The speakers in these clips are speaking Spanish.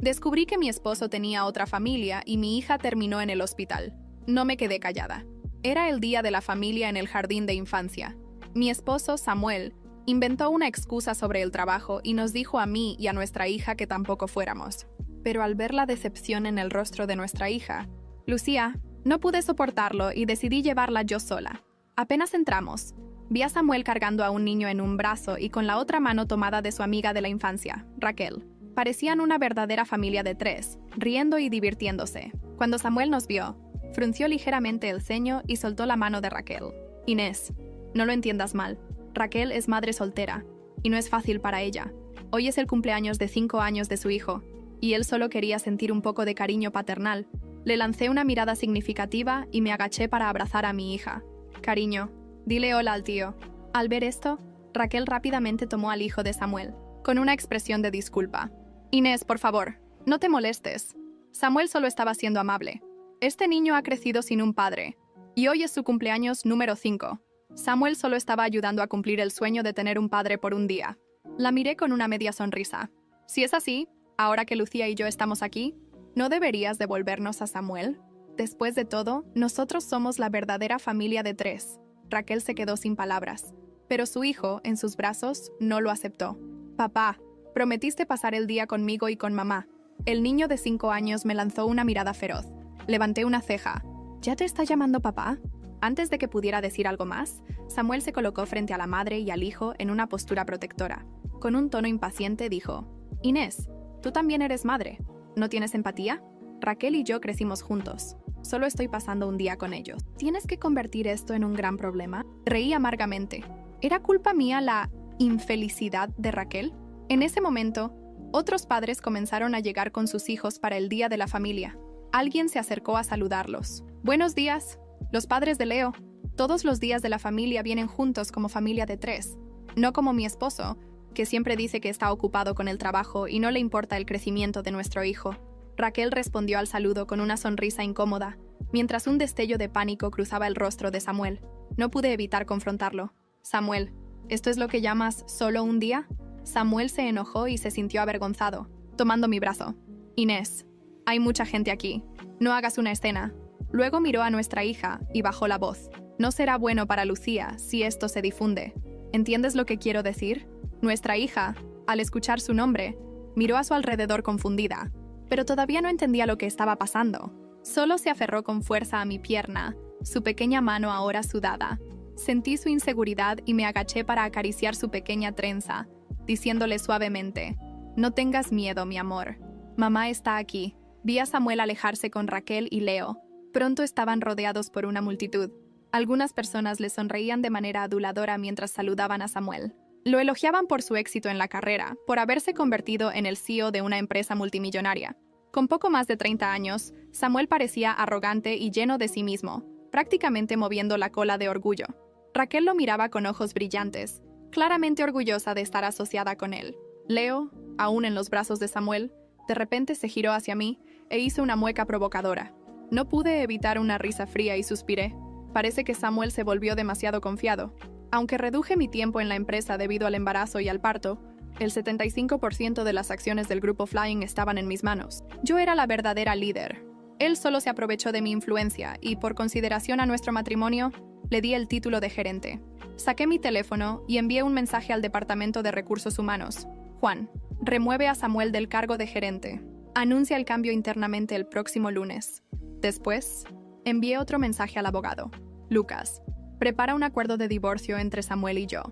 Descubrí que mi esposo tenía otra familia y mi hija terminó en el hospital. No me quedé callada. Era el día de la familia en el jardín de infancia. Mi esposo, Samuel, inventó una excusa sobre el trabajo y nos dijo a mí y a nuestra hija que tampoco fuéramos. Pero al ver la decepción en el rostro de nuestra hija, Lucía, no pude soportarlo y decidí llevarla yo sola. Apenas entramos, vi a Samuel cargando a un niño en un brazo y con la otra mano tomada de su amiga de la infancia, Raquel. Parecían una verdadera familia de tres, riendo y divirtiéndose. Cuando Samuel nos vio, frunció ligeramente el ceño y soltó la mano de Raquel. Inés, no lo entiendas mal. Raquel es madre soltera, y no es fácil para ella. Hoy es el cumpleaños de 5 años de su hijo, y él solo quería sentir un poco de cariño paternal. Le lancé una mirada significativa y me agaché para abrazar a mi hija. Cariño, dile hola al tío. Al ver esto, Raquel rápidamente tomó al hijo de Samuel, con una expresión de disculpa. Inés, por favor, no te molestes. Samuel solo estaba siendo amable. Este niño ha crecido sin un padre, y hoy es su cumpleaños número 5. Samuel solo estaba ayudando a cumplir el sueño de tener un padre por un día. La miré con una media sonrisa. Si es así, ahora que Lucía y yo estamos aquí, ¿no deberías devolvernos a Samuel? Después de todo, nosotros somos la verdadera familia de tres. Raquel se quedó sin palabras, pero su hijo, en sus brazos, no lo aceptó. Papá, prometiste pasar el día conmigo y con mamá. El niño de 5 años me lanzó una mirada feroz. Levanté una ceja. ¿Ya te está llamando papá? Antes de que pudiera decir algo más, Samuel se colocó frente a la madre y al hijo en una postura protectora. Con un tono impaciente dijo, Inés, tú también eres madre. ¿No tienes empatía? Raquel y yo crecimos juntos. Solo estoy pasando un día con ellos. ¿Tienes que convertir esto en un gran problema? Reí amargamente. ¿Era culpa mía la infelicidad de Raquel? En ese momento, otros padres comenzaron a llegar con sus hijos para el día de la familia. Alguien se acercó a saludarlos. Buenos días. Los padres de Leo. Todos los días de la familia vienen juntos como familia de tres. No como mi esposo, que siempre dice que está ocupado con el trabajo y no le importa el crecimiento de nuestro hijo. Raquel respondió al saludo con una sonrisa incómoda, mientras un destello de pánico cruzaba el rostro de Samuel. No pude evitar confrontarlo. Samuel, ¿esto es lo que llamas solo un día? Samuel se enojó y se sintió avergonzado, tomando mi brazo. Inés, hay mucha gente aquí. No hagas una escena. Luego miró a nuestra hija y bajó la voz. No será bueno para Lucía si esto se difunde. ¿Entiendes lo que quiero decir? Nuestra hija, al escuchar su nombre, miró a su alrededor confundida, pero todavía no entendía lo que estaba pasando. Solo se aferró con fuerza a mi pierna, su pequeña mano ahora sudada. Sentí su inseguridad y me agaché para acariciar su pequeña trenza, diciéndole suavemente, no tengas miedo, mi amor. Mamá está aquí. Vi a Samuel alejarse con Raquel y Leo. Pronto estaban rodeados por una multitud. Algunas personas le sonreían de manera aduladora mientras saludaban a Samuel. Lo elogiaban por su éxito en la carrera, por haberse convertido en el CEO de una empresa multimillonaria. Con poco más de 30 años, Samuel parecía arrogante y lleno de sí mismo, prácticamente moviendo la cola de orgullo. Raquel lo miraba con ojos brillantes, claramente orgullosa de estar asociada con él. Leo, aún en los brazos de Samuel, de repente se giró hacia mí e hizo una mueca provocadora. No pude evitar una risa fría y suspiré. Parece que Samuel se volvió demasiado confiado. Aunque reduje mi tiempo en la empresa debido al embarazo y al parto, el 75% de las acciones del grupo Flying estaban en mis manos. Yo era la verdadera líder. Él solo se aprovechó de mi influencia y, por consideración a nuestro matrimonio, le di el título de gerente. Saqué mi teléfono y envié un mensaje al Departamento de Recursos Humanos. Juan, remueve a Samuel del cargo de gerente. Anuncia el cambio internamente el próximo lunes. Después, envié otro mensaje al abogado. Lucas, prepara un acuerdo de divorcio entre Samuel y yo.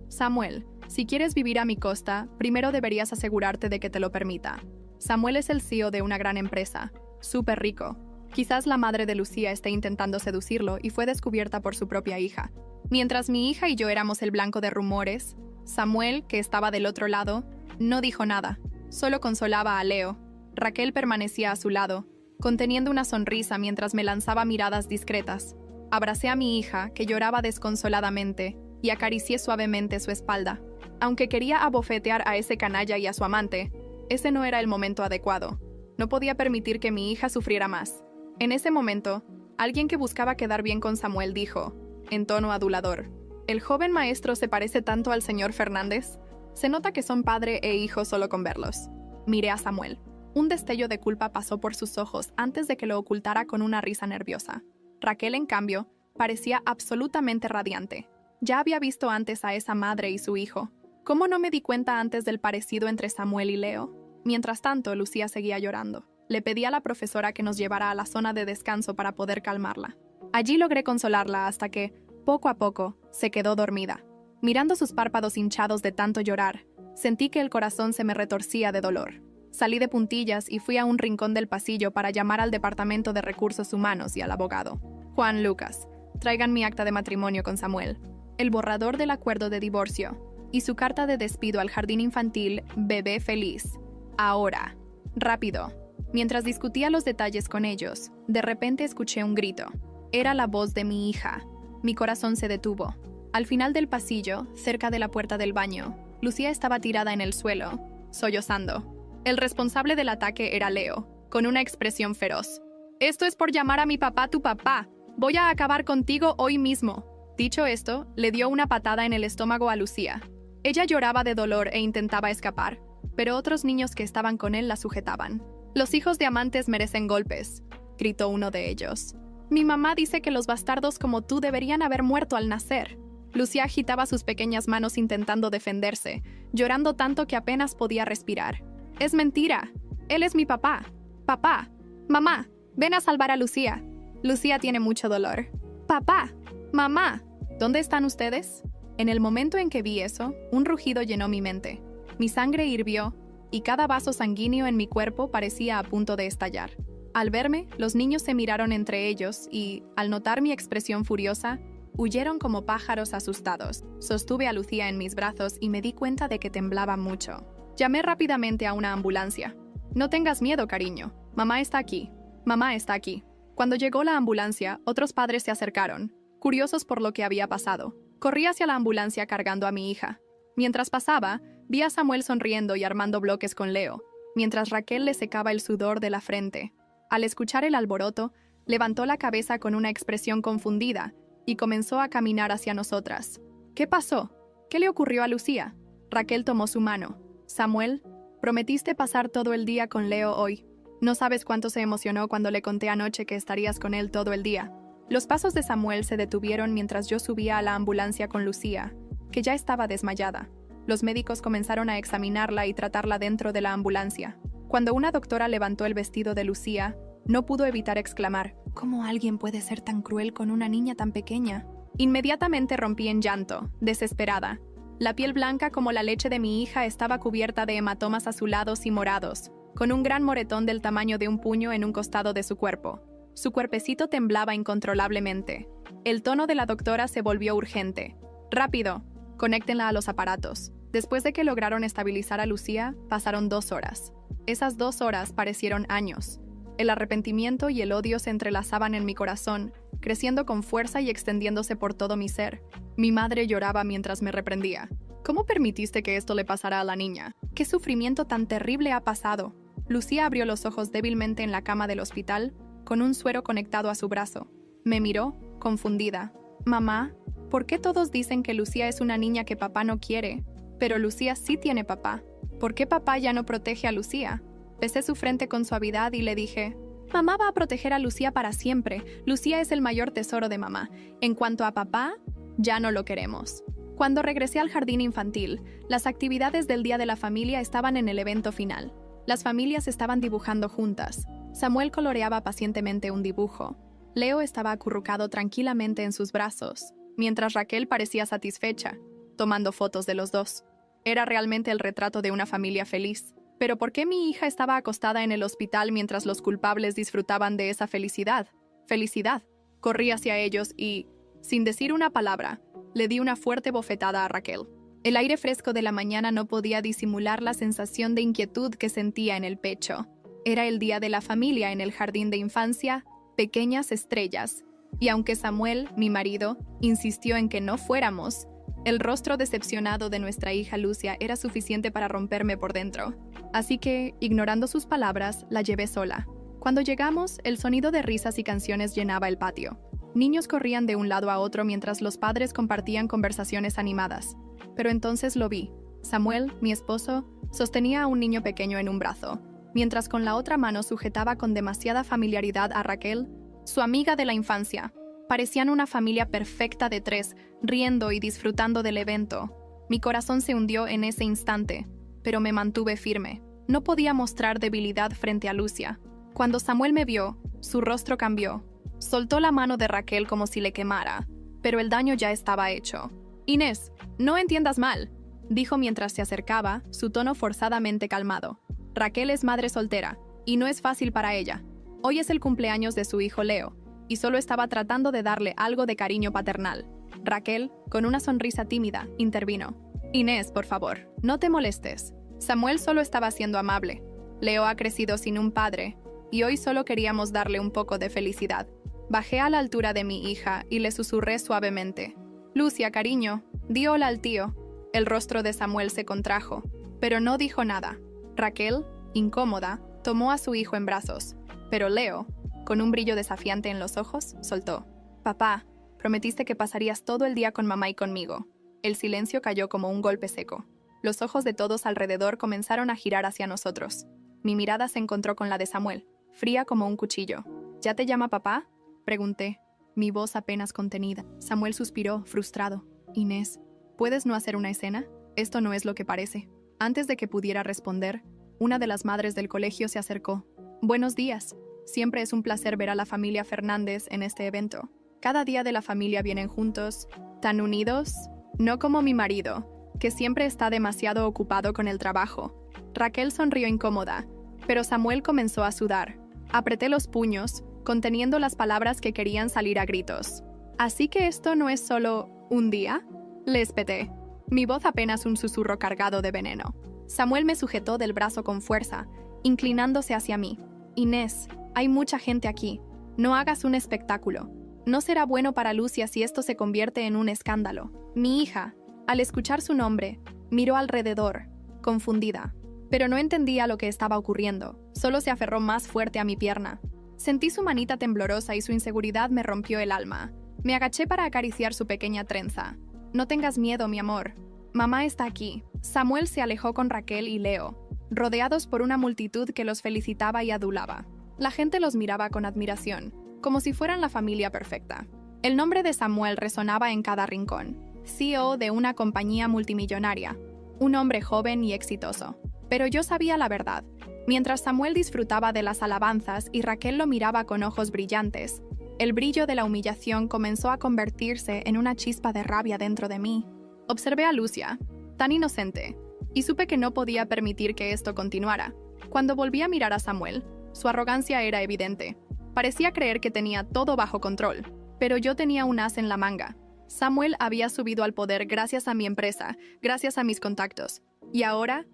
Samuel, si quieres vivir a mi costa, primero deberías asegurarte de que te lo permita. Samuel es el CEO de una gran empresa, súper rico. Quizás la madre de Lucía esté intentando seducirlo y fue descubierta por su propia hija. Mientras mi hija y yo éramos el blanco de rumores, Samuel, que estaba del otro lado, no dijo nada. Solo consolaba a Leo. Raquel permanecía a su lado, conteniendo una sonrisa mientras me lanzaba miradas discretas. Abracé a mi hija, que lloraba desconsoladamente, y acaricié suavemente su espalda. Aunque quería abofetear a ese canalla y a su amante, ese no era el momento adecuado. No podía permitir que mi hija sufriera más. En ese momento, alguien que buscaba quedar bien con Samuel dijo, en tono adulador, ¿el joven maestro se parece tanto al señor Fernández? Se nota que son padre e hijo solo con verlos. Miré a Samuel. Un destello de culpa pasó por sus ojos antes de que lo ocultara con una risa nerviosa. Raquel, en cambio, parecía absolutamente radiante. Ya había visto antes a esa madre y su hijo. ¿Cómo no me di cuenta antes del parecido entre Samuel y Leo? Mientras tanto, Lucía seguía llorando. Le pedí a la profesora que nos llevara a la zona de descanso para poder calmarla. Allí logré consolarla hasta que, poco a poco, se quedó dormida. Mirando sus párpados hinchados de tanto llorar, sentí que el corazón se me retorcía de dolor. Salí de puntillas y fui a un rincón del pasillo para llamar al Departamento de Recursos Humanos y al abogado. Juan Lucas, traigan mi acta de matrimonio con Samuel, el borrador del acuerdo de divorcio y su carta de despido al jardín infantil Bebé Feliz. Ahora. Rápido. Mientras discutía los detalles con ellos, de repente escuché un grito. Era la voz de mi hija. Mi corazón se detuvo. Al final del pasillo, cerca de la puerta del baño, Lucía estaba tirada en el suelo, sollozando. El responsable del ataque era Leo, con una expresión feroz. «Esto es por llamar a mi papá tu papá. Voy a acabar contigo hoy mismo». Dicho esto, le dio una patada en el estómago a Lucía. Ella lloraba de dolor e intentaba escapar, pero otros niños que estaban con él la sujetaban. «Los hijos de amantes merecen golpes», gritó uno de ellos. «Mi mamá dice que los bastardos como tú deberían haber muerto al nacer». Lucía agitaba sus pequeñas manos intentando defenderse, llorando tanto que apenas podía respirar. «Es mentira. Él es mi papá. Papá. Mamá, ven a salvar a Lucía. Lucía tiene mucho dolor. Papá. Mamá. ¿Dónde están ustedes?» En el momento en que vi eso, un rugido llenó mi mente. Mi sangre hirvió y cada vaso sanguíneo en mi cuerpo parecía a punto de estallar. Al verme, los niños se miraron entre ellos y, al notar mi expresión furiosa, huyeron como pájaros asustados. Sostuve a Lucía en mis brazos y me di cuenta de que temblaba mucho. Llamé rápidamente a una ambulancia. «No tengas miedo, cariño. Mamá está aquí. Mamá está aquí». Cuando llegó la ambulancia, otros padres se acercaron, curiosos por lo que había pasado. Corrí hacia la ambulancia cargando a mi hija. Mientras pasaba, vi a Samuel sonriendo y armando bloques con Leo, mientras Raquel le secaba el sudor de la frente. Al escuchar el alboroto, levantó la cabeza con una expresión confundida y comenzó a caminar hacia nosotras. «¿Qué pasó? ¿Qué le ocurrió a Lucía?» Raquel tomó su mano. «Samuel, prometiste pasar todo el día con Leo hoy. No sabes cuánto se emocionó cuando le conté anoche que estarías con él todo el día». Los pasos de Samuel se detuvieron mientras yo subía a la ambulancia con Lucía, que ya estaba desmayada. Los médicos comenzaron a examinarla y tratarla dentro de la ambulancia. Cuando una doctora levantó el vestido de Lucía, no pudo evitar exclamar: «¿Cómo alguien puede ser tan cruel con una niña tan pequeña?». Inmediatamente rompí en llanto, desesperada. La piel blanca como la leche de mi hija estaba cubierta de hematomas azulados y morados, con un gran moretón del tamaño de un puño en un costado de su cuerpo. Su cuerpecito temblaba incontrolablemente. El tono de la doctora se volvió urgente. «Rápido, conéctenla a los aparatos». Después de que lograron estabilizar a Lucía, pasaron 2 horas. Esas 2 horas parecieron años. El arrepentimiento y el odio se entrelazaban en mi corazón, creciendo con fuerza y extendiéndose por todo mi ser. Mi madre lloraba mientras me reprendía. «¿Cómo permitiste que esto le pasara a la niña? ¿Qué sufrimiento tan terrible ha pasado?» Lucía abrió los ojos débilmente en la cama del hospital, con un suero conectado a su brazo. Me miró, confundida. «Mamá, ¿por qué todos dicen que Lucía es una niña que papá no quiere? Pero Lucía sí tiene papá. ¿Por qué papá ya no protege a Lucía?» Besé su frente con suavidad y le dije: «Mamá va a proteger a Lucía para siempre. Lucía es el mayor tesoro de mamá. En cuanto a papá, ya no lo queremos». Cuando regresé al jardín infantil, las actividades del Día de la Familia estaban en el evento final. Las familias estaban dibujando juntas. Samuel coloreaba pacientemente un dibujo. Leo estaba acurrucado tranquilamente en sus brazos, mientras Raquel parecía satisfecha, tomando fotos de los dos. Era realmente el retrato de una familia feliz. Pero ¿por qué mi hija estaba acostada en el hospital mientras los culpables disfrutaban de esa felicidad? ¡Felicidad! Corrí hacia ellos y, sin decir una palabra, le di una fuerte bofetada a Raquel. El aire fresco de la mañana no podía disimular la sensación de inquietud que sentía en el pecho. Era el día de la familia en el jardín de infancia, Pequeñas Estrellas, y aunque Samuel, mi marido, insistió en que no fuéramos, el rostro decepcionado de nuestra hija Lucía era suficiente para romperme por dentro. Así que, ignorando sus palabras, la llevé sola. Cuando llegamos, el sonido de risas y canciones llenaba el patio. Niños corrían de un lado a otro mientras los padres compartían conversaciones animadas. Pero entonces lo vi. Samuel, mi esposo, Sostenía a un niño pequeño en un brazo, mientras con la otra mano sujetaba con demasiada familiaridad a Raquel, su amiga de la infancia. Parecían una familia perfecta de tres, riendo y disfrutando del evento. Mi corazón se hundió en ese instante, pero me mantuve firme. No podía mostrar debilidad frente a Lucia. Cuando Samuel me vio, su rostro cambió. Soltó la mano de Raquel como si le quemara, pero el daño ya estaba hecho. «Inés, no entiendas mal», dijo mientras se acercaba, su tono forzadamente calmado. «Raquel es madre soltera, y no es fácil para ella. Hoy es el cumpleaños de su hijo Leo, y solo estaba tratando de darle algo de cariño paternal». Raquel, con una sonrisa tímida, intervino. «Inés, por favor, no te molestes. Samuel solo estaba siendo amable. Leo ha crecido sin un padre, y hoy solo queríamos darle un poco de felicidad». Bajé a la altura de mi hija y le susurré suavemente. «Lucia, cariño, di hola al tío». El rostro de Samuel se contrajo, pero no dijo nada. Raquel, incómoda, tomó a su hijo en brazos, pero Leo, con un brillo desafiante en los ojos, soltó. «Papá, prometiste que pasarías todo el día con mamá y conmigo». El silencio cayó como un golpe seco. Los ojos de todos alrededor comenzaron a girar hacia nosotros. Mi mirada se encontró con la de Samuel, fría como un cuchillo. «¿Ya te llama papá?», pregunté, mi voz apenas contenida. Samuel suspiró, frustrado. «Inés, ¿puedes no hacer una escena? Esto no es lo que parece». Antes de que pudiera responder, una de las madres del colegio se acercó. «Buenos días. Siempre es un placer ver a la familia Fernández en este evento. Cada día de la familia vienen juntos, tan unidos, no como mi marido, que siempre está demasiado ocupado con el trabajo». Raquel sonrió incómoda, pero Samuel comenzó a sudar. Apreté los puños, conteniendo las palabras que querían salir a gritos. «¿Así que esto no es solo un día?», le espeté, mi voz apenas un susurro cargado de veneno. Samuel me sujetó del brazo con fuerza, inclinándose hacia mí. «Inés, hay mucha gente aquí. No hagas un espectáculo. No será bueno para Lucia si esto se convierte en un escándalo». Mi hija, al escuchar su nombre, miró alrededor, confundida, pero no entendía lo que estaba ocurriendo. Solo se aferró más fuerte a mi pierna. Sentí su manita temblorosa y su inseguridad me rompió el alma. Me agaché para acariciar su pequeña trenza. «No tengas miedo, mi amor. Mamá está aquí». Samuel se alejó con Raquel y Leo, rodeados por una multitud que los felicitaba y adulaba. La gente los miraba con admiración, como si fueran la familia perfecta. El nombre de Samuel resonaba en cada rincón. CEO de una compañía multimillonaria. Un hombre joven y exitoso. Pero yo sabía la verdad. Mientras Samuel disfrutaba de las alabanzas y Raquel lo miraba con ojos brillantes, el brillo de la humillación comenzó a convertirse en una chispa de rabia dentro de mí. Observé a Lucia, tan inocente, y supe que no podía permitir que esto continuara. Cuando volví a mirar a Samuel, su arrogancia era evidente. Parecía creer que tenía todo bajo control, pero yo tenía un as en la manga. Samuel había subido al poder gracias a mi empresa, gracias a mis contactos. Y ahora,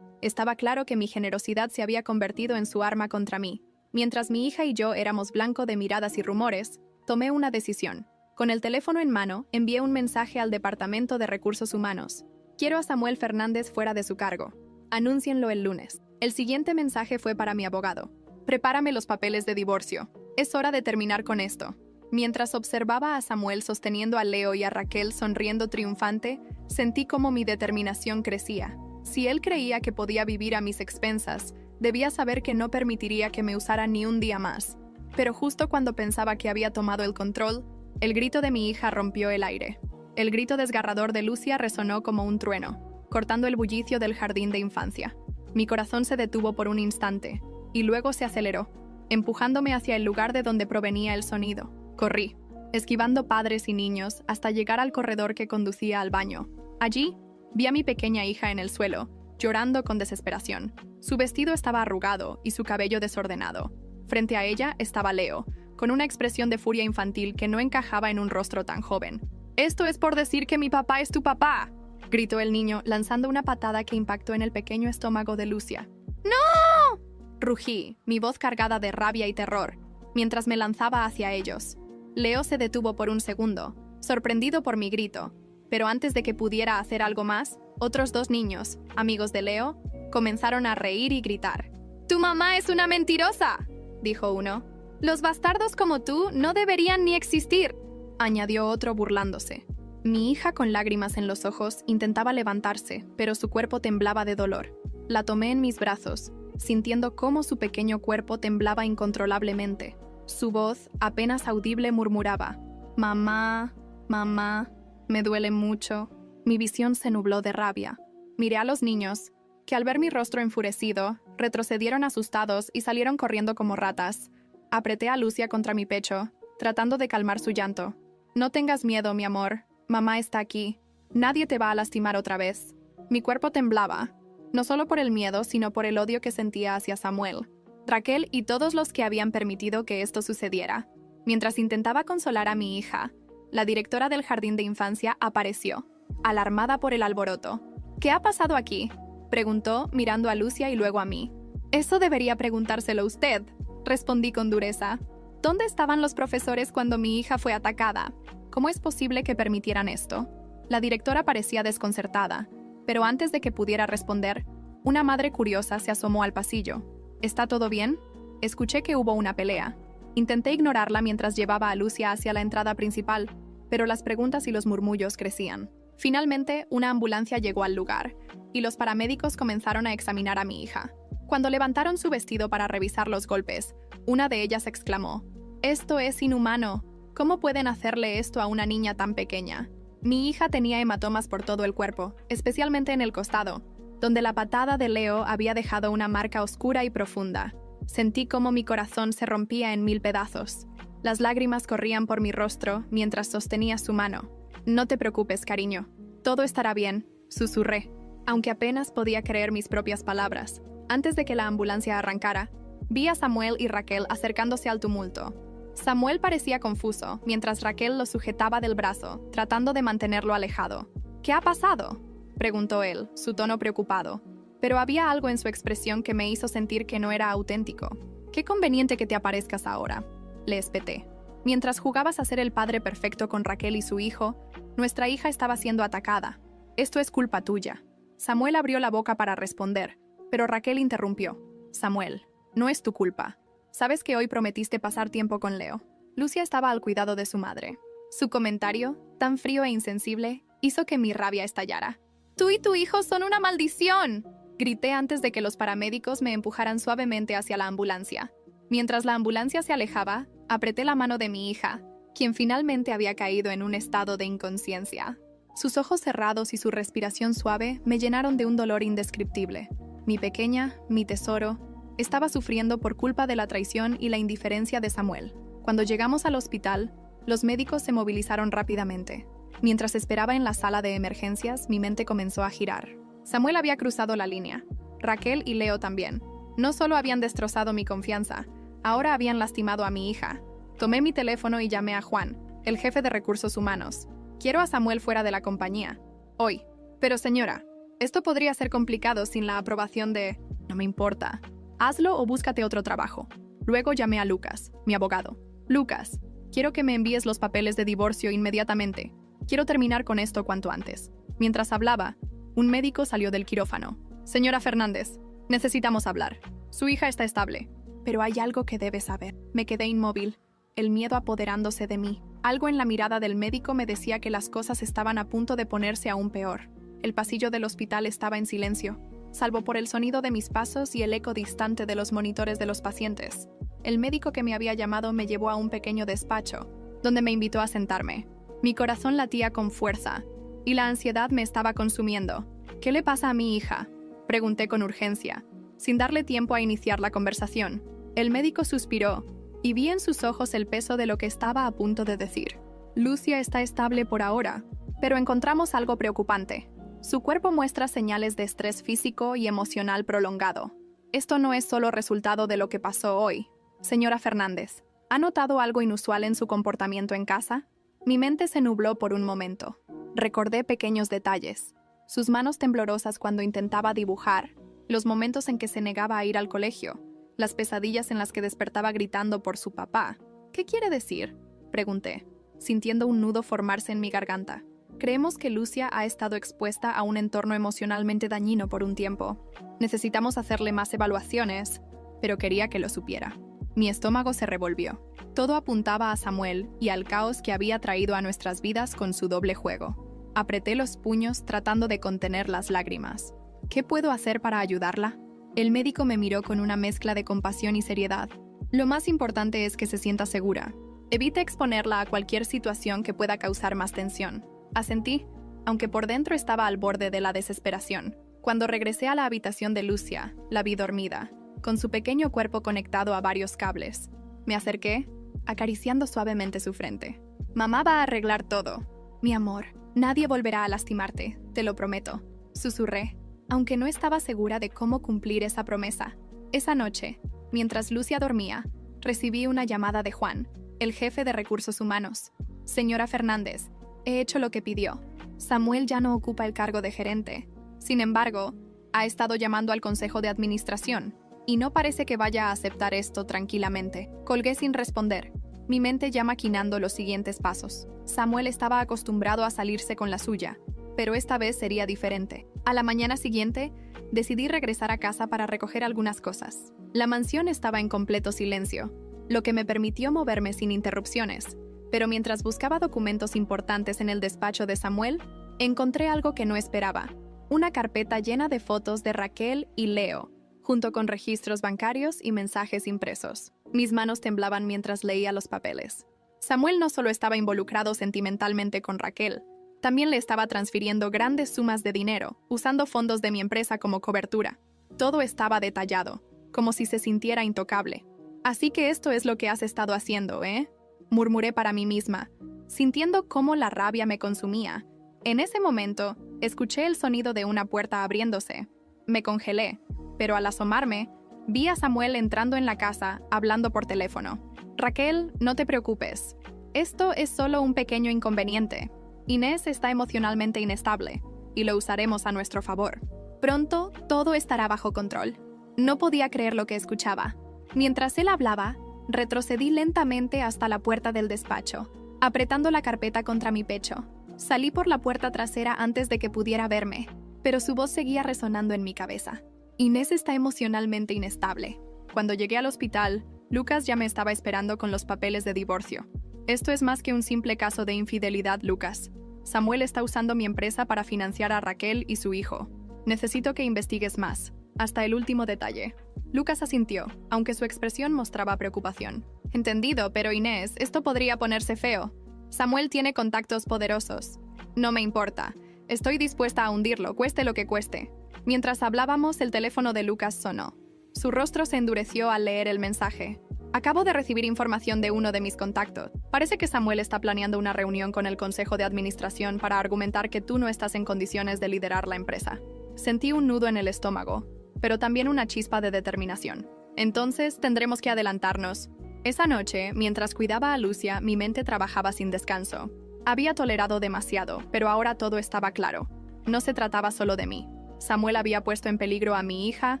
estaba claro que mi generosidad se había convertido en su arma contra mí. Mientras mi hija y yo éramos blanco de miradas y rumores, tomé una decisión. Con el teléfono en mano, envié un mensaje al Departamento de Recursos Humanos. «Quiero a Samuel Fernández fuera de su cargo. Anúncienlo el lunes». El siguiente mensaje fue para mi abogado. «Prepárame los papeles de divorcio. Es hora de terminar con esto». Mientras observaba a Samuel sosteniendo a Leo y a Raquel sonriendo triunfante, sentí cómo mi determinación crecía. Si él creía que podía vivir a mis expensas, debía saber que no permitiría que me usara ni un día más. Pero justo cuando pensaba que había tomado el control, el grito de mi hija rompió el aire. El grito desgarrador de Lucia resonó como un trueno, cortando el bullicio del jardín de infancia. Mi corazón se detuvo por un instante, y luego se aceleró, empujándome hacia el lugar de donde provenía el sonido. Corrí, esquivando padres y niños, hasta llegar al corredor que conducía al baño. Allí, vi a mi pequeña hija en el suelo, llorando con desesperación. Su vestido estaba arrugado y su cabello desordenado. Frente a ella estaba Leo, con una expresión de furia infantil que no encajaba en un rostro tan joven. «Esto es por decir que mi papá es tu papá», gritó el niño, lanzando una patada que impactó en el pequeño estómago de Lucia. «¡No!», rugí, mi voz cargada de rabia y terror, mientras me lanzaba hacia ellos. Leo se detuvo por un segundo, sorprendido por mi grito, pero antes de que pudiera hacer algo más, otros dos niños, amigos de Leo, comenzaron a reír y gritar. «¡Tu mamá es una mentirosa!», dijo uno. «Los bastardos como tú no deberían ni existir», añadió otro burlándose. Mi hija, con lágrimas en los ojos, intentaba levantarse, pero su cuerpo temblaba de dolor. La tomé en mis brazos, sintiendo cómo su pequeño cuerpo temblaba incontrolablemente. Su voz, apenas audible, murmuraba: «Mamá, mamá, me duele mucho». Mi visión se nubló de rabia. Miré a los niños, que al ver mi rostro enfurecido, retrocedieron asustados y salieron corriendo como ratas. Apreté a Lucia contra mi pecho, tratando de calmar su llanto. «No tengas miedo, mi amor. Mamá está aquí. Nadie te va a lastimar otra vez». Mi cuerpo temblaba, no solo por el miedo, sino por el odio que sentía hacia Samuel, Raquel y todos los que habían permitido que esto sucediera. Mientras intentaba consolar a mi hija, la directora del jardín de infancia apareció, alarmada por el alboroto. «¿Qué ha pasado aquí?», preguntó, mirando a Lucia y luego a mí. «Eso debería preguntárselo usted», respondí con dureza. «¿Dónde estaban los profesores cuando mi hija fue atacada? ¿Cómo es posible que permitieran esto?». La directora parecía desconcertada, pero antes de que pudiera responder, una madre curiosa se asomó al pasillo. «¿Está todo bien?». Escuché que hubo una pelea. Intenté ignorarla mientras llevaba a Lucia hacia la entrada principal, pero las preguntas y los murmullos crecían. Finalmente, una ambulancia llegó al lugar, y los paramédicos comenzaron a examinar a mi hija. Cuando levantaron su vestido para revisar los golpes, una de ellas exclamó: «Esto es inhumano. ¿Cómo pueden hacerle esto a una niña tan pequeña?». Mi hija tenía hematomas por todo el cuerpo, especialmente en el costado, donde la patada de Leo había dejado una marca oscura y profunda. Sentí cómo mi corazón se rompía en 1000 pedazos. Las lágrimas corrían por mi rostro mientras sostenía su mano. «No te preocupes, cariño. Todo estará bien», susurré, aunque apenas podía creer mis propias palabras. Antes de que la ambulancia arrancara, vi a Samuel y Raquel acercándose al tumulto. Samuel parecía confuso, mientras Raquel lo sujetaba del brazo, tratando de mantenerlo alejado. «¿Qué ha pasado?», preguntó él, su tono preocupado. Pero había algo en su expresión que me hizo sentir que no era auténtico. «Qué conveniente que te aparezcas ahora», le espeté. «Mientras jugabas a ser el padre perfecto con Raquel y su hijo, nuestra hija estaba siendo atacada. Esto es culpa tuya». Samuel abrió la boca para responder, pero Raquel interrumpió. «Samuel, no es tu culpa. Sabes que hoy prometiste pasar tiempo con Leo». Lucia estaba al cuidado de su madre. Su comentario, tan frío e insensible, hizo que mi rabia estallara. «Tú y tu hijo son una maldición», grité antes de que los paramédicos me empujaran suavemente hacia la ambulancia. Mientras la ambulancia se alejaba, apreté la mano de mi hija, quien finalmente había caído en un estado de inconsciencia. Sus ojos cerrados y su respiración suave me llenaron de un dolor indescriptible. Mi pequeña, mi tesoro, estaba sufriendo por culpa de la traición y la indiferencia de Samuel. Cuando llegamos al hospital, los médicos se movilizaron rápidamente. Mientras esperaba en la sala de emergencias, mi mente comenzó a girar. Samuel había cruzado la línea. Raquel y Leo también. No solo habían destrozado mi confianza, ahora habían lastimado a mi hija. Tomé mi teléfono y llamé a Juan, el jefe de recursos humanos. «Quiero a Samuel fuera de la compañía. Hoy». «Pero señora, esto podría ser complicado sin la aprobación de...». «No me importa. Hazlo o búscate otro trabajo». Luego llamé a Lucas, mi abogado. «Lucas, quiero que me envíes los papeles de divorcio inmediatamente. Quiero terminar con esto cuanto antes». Mientras hablaba, un médico salió del quirófano. «Señora Fernández, necesitamos hablar. Su hija está estable». «Pero hay algo que debe saber». Me quedé inmóvil, el miedo apoderándose de mí. Algo en la mirada del médico me decía que las cosas estaban a punto de ponerse aún peor. El pasillo del hospital estaba en silencio, salvo por el sonido de mis pasos y el eco distante de los monitores de los pacientes. El médico que me había llamado me llevó a un pequeño despacho, donde me invitó a sentarme. Mi corazón latía con fuerza, y la ansiedad me estaba consumiendo. «¿Qué le pasa a mi hija?», pregunté con urgencia, sin darle tiempo a iniciar la conversación. El médico suspiró, y vi en sus ojos el peso de lo que estaba a punto de decir. «Lucia está estable por ahora, pero encontramos algo preocupante. Su cuerpo muestra señales de estrés físico y emocional prolongado. Esto no es solo resultado de lo que pasó hoy. Señora Fernández, ¿ha notado algo inusual en su comportamiento en casa?». Mi mente se nubló por un momento. Recordé pequeños detalles. Sus manos temblorosas cuando intentaba dibujar, los momentos en que se negaba a ir al colegio, las pesadillas en las que despertaba gritando por su papá. «¿Qué quiere decir?», pregunté, sintiendo un nudo formarse en mi garganta. «Creemos que Lucia ha estado expuesta a un entorno emocionalmente dañino por un tiempo. Necesitamos hacerle más evaluaciones, pero quería que lo supiera». Mi estómago se revolvió. Todo apuntaba a Samuel y al caos que había traído a nuestras vidas con su doble juego. Apreté los puños tratando de contener las lágrimas. ¿Qué puedo hacer para ayudarla? El médico me miró con una mezcla de compasión y seriedad. Lo más importante es que se sienta segura. Evite exponerla a cualquier situación que pueda causar más tensión. Asentí, aunque por dentro estaba al borde de la desesperación. Cuando regresé a la habitación de Lucia, la vi dormida, con su pequeño cuerpo conectado a varios cables. Me acerqué, acariciando suavemente su frente. Mamá va a arreglar todo. Mi amor, nadie volverá a lastimarte, te lo prometo. Susurré, aunque no estaba segura de cómo cumplir esa promesa. Esa noche, mientras Lucia dormía, recibí una llamada de Juan, el jefe de recursos humanos. Señora Fernández, he hecho lo que pidió. Samuel ya no ocupa el cargo de gerente. Sin embargo, ha estado llamando al consejo de administración, y no parece que vaya a aceptar esto tranquilamente. Colgué sin responder, mi mente ya maquinando los siguientes pasos. Samuel estaba acostumbrado a salirse con la suya, pero esta vez sería diferente. A la mañana siguiente, decidí regresar a casa para recoger algunas cosas. La mansión estaba en completo silencio, lo que me permitió moverme sin interrupciones. Pero mientras buscaba documentos importantes en el despacho de Samuel, encontré algo que no esperaba. Una carpeta llena de fotos de Raquel y Leo, junto con registros bancarios y mensajes impresos. Mis manos temblaban mientras leía los papeles. Samuel no solo estaba involucrado sentimentalmente con Raquel, también le estaba transfiriendo grandes sumas de dinero, usando fondos de mi empresa como cobertura. Todo estaba detallado, como si se sintiera intocable. Así que esto es lo que has estado haciendo, ¿eh? Murmuré para mí misma, sintiendo cómo la rabia me consumía. En ese momento, escuché el sonido de una puerta abriéndose. Me congelé, pero al asomarme, vi a Samuel entrando en la casa, hablando por teléfono. Raquel, no te preocupes. Esto es solo un pequeño inconveniente. Inés está emocionalmente inestable, y lo usaremos a nuestro favor. Pronto, todo estará bajo control. No podía creer lo que escuchaba. Mientras él hablaba, retrocedí lentamente hasta la puerta del despacho, apretando la carpeta contra mi pecho. Salí por la puerta trasera antes de que pudiera verme, pero su voz seguía resonando en mi cabeza. Inés está emocionalmente inestable. Cuando llegué al hospital, Lucas ya me estaba esperando con los papeles de divorcio. Esto es más que un simple caso de infidelidad, Lucas. Samuel está usando mi empresa para financiar a Raquel y su hijo. Necesito que investigues más, hasta el último detalle. Lucas asintió, aunque su expresión mostraba preocupación. Entendido, pero Inés, esto podría ponerse feo. Samuel tiene contactos poderosos. No me importa. Estoy dispuesta a hundirlo, cueste lo que cueste. Mientras hablábamos, el teléfono de Lucas sonó. Su rostro se endureció al leer el mensaje. Acabo de recibir información de uno de mis contactos. Parece que Samuel está planeando una reunión con el Consejo de Administración para argumentar que tú no estás en condiciones de liderar la empresa. Sentí un nudo en el estómago, pero también una chispa de determinación. Entonces, tendremos que adelantarnos. Esa noche, mientras cuidaba a Lucia, mi mente trabajaba sin descanso. Había tolerado demasiado, pero ahora todo estaba claro. No se trataba solo de mí. Samuel había puesto en peligro a mi hija,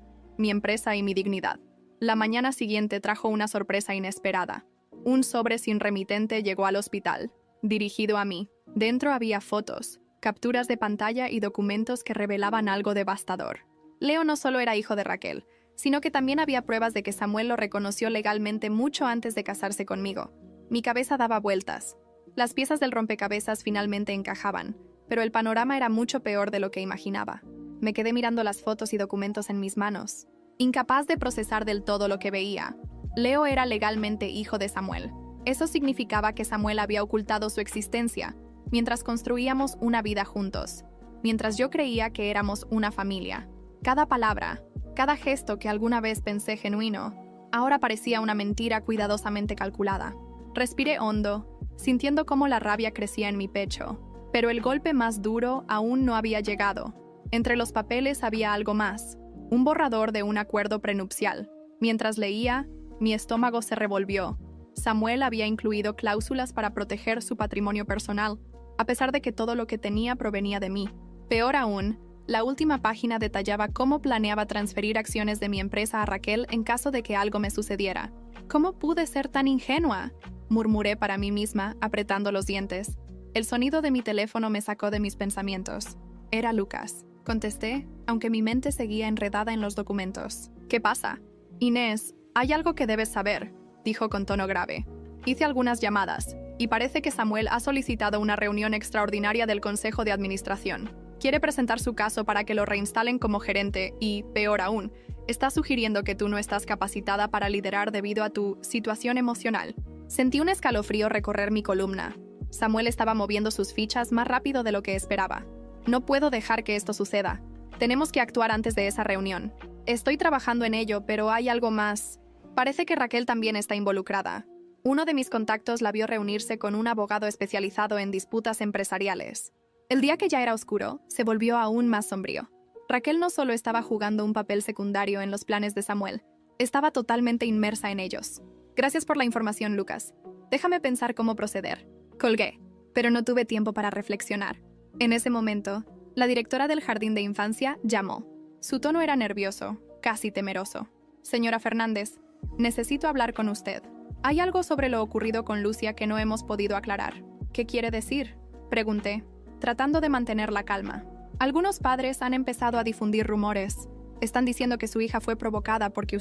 mi empresa y mi dignidad. La mañana siguiente trajo una sorpresa inesperada. Un sobre sin remitente llegó al hospital, dirigido a mí. Dentro había fotos, capturas de pantalla y documentos que revelaban algo devastador. Leo no solo era hijo de Raquel, sino que también había pruebas de que Samuel lo reconoció legalmente mucho antes de casarse conmigo. Mi cabeza daba vueltas. Las piezas del rompecabezas finalmente encajaban, pero el panorama era mucho peor de lo que imaginaba. Me quedé mirando las fotos y documentos en mis manos, incapaz de procesar del todo lo que veía. Leo era legalmente hijo de Samuel. Eso significaba que Samuel había ocultado su existencia, mientras construíamos una vida juntos, mientras yo creía que éramos una familia. Cada palabra, cada gesto que alguna vez pensé genuino, ahora parecía una mentira cuidadosamente calculada. Respiré hondo, sintiendo cómo la rabia crecía en mi pecho, pero el golpe más duro aún no había llegado. Entre los papeles había algo más, un borrador de un acuerdo prenupcial. Mientras leía, mi estómago se revolvió. Samuel había incluido cláusulas para proteger su patrimonio personal, a pesar de que todo lo que tenía provenía de mí. Peor aún, la última página detallaba cómo planeaba transferir acciones de mi empresa a Raquel en caso de que algo me sucediera. ¿Cómo pude ser tan ingenua?, murmuré para mí misma, apretando los dientes. El sonido de mi teléfono me sacó de mis pensamientos. Era Lucas. Contesté, aunque mi mente seguía enredada en los documentos. ¿Qué pasa? Inés, hay algo que debes saber, dijo con tono grave. Hice algunas llamadas, y parece que Samuel ha solicitado una reunión extraordinaria del Consejo de Administración. Quiere presentar su caso para que lo reinstalen como gerente y, peor aún, está sugiriendo que tú no estás capacitada para liderar debido a tu situación emocional. Sentí un escalofrío recorrer mi columna. Samuel estaba moviendo sus fichas más rápido de lo que esperaba. No puedo dejar que esto suceda. Tenemos que actuar antes de esa reunión. Estoy trabajando en ello, pero hay algo más. Parece que Raquel también está involucrada. Uno de mis contactos la vio reunirse con un abogado especializado en disputas empresariales. El día que ya era oscuro, se volvió aún más sombrío. Raquel no solo estaba jugando un papel secundario en los planes de Samuel, estaba totalmente inmersa en ellos. Gracias por la información, Lucas. Déjame pensar cómo proceder. Colgué, pero no tuve tiempo para reflexionar. En ese momento, la directora del jardín de infancia llamó. Su tono era nervioso, casi temeroso. Señora Fernández, necesito hablar con usted. Hay algo sobre lo ocurrido con Lucia que no hemos podido aclarar. ¿Qué quiere decir?, pregunté, tratando de mantener la calma. Algunos padres han empezado a difundir rumores. Están diciendo que su hija fue provocada porque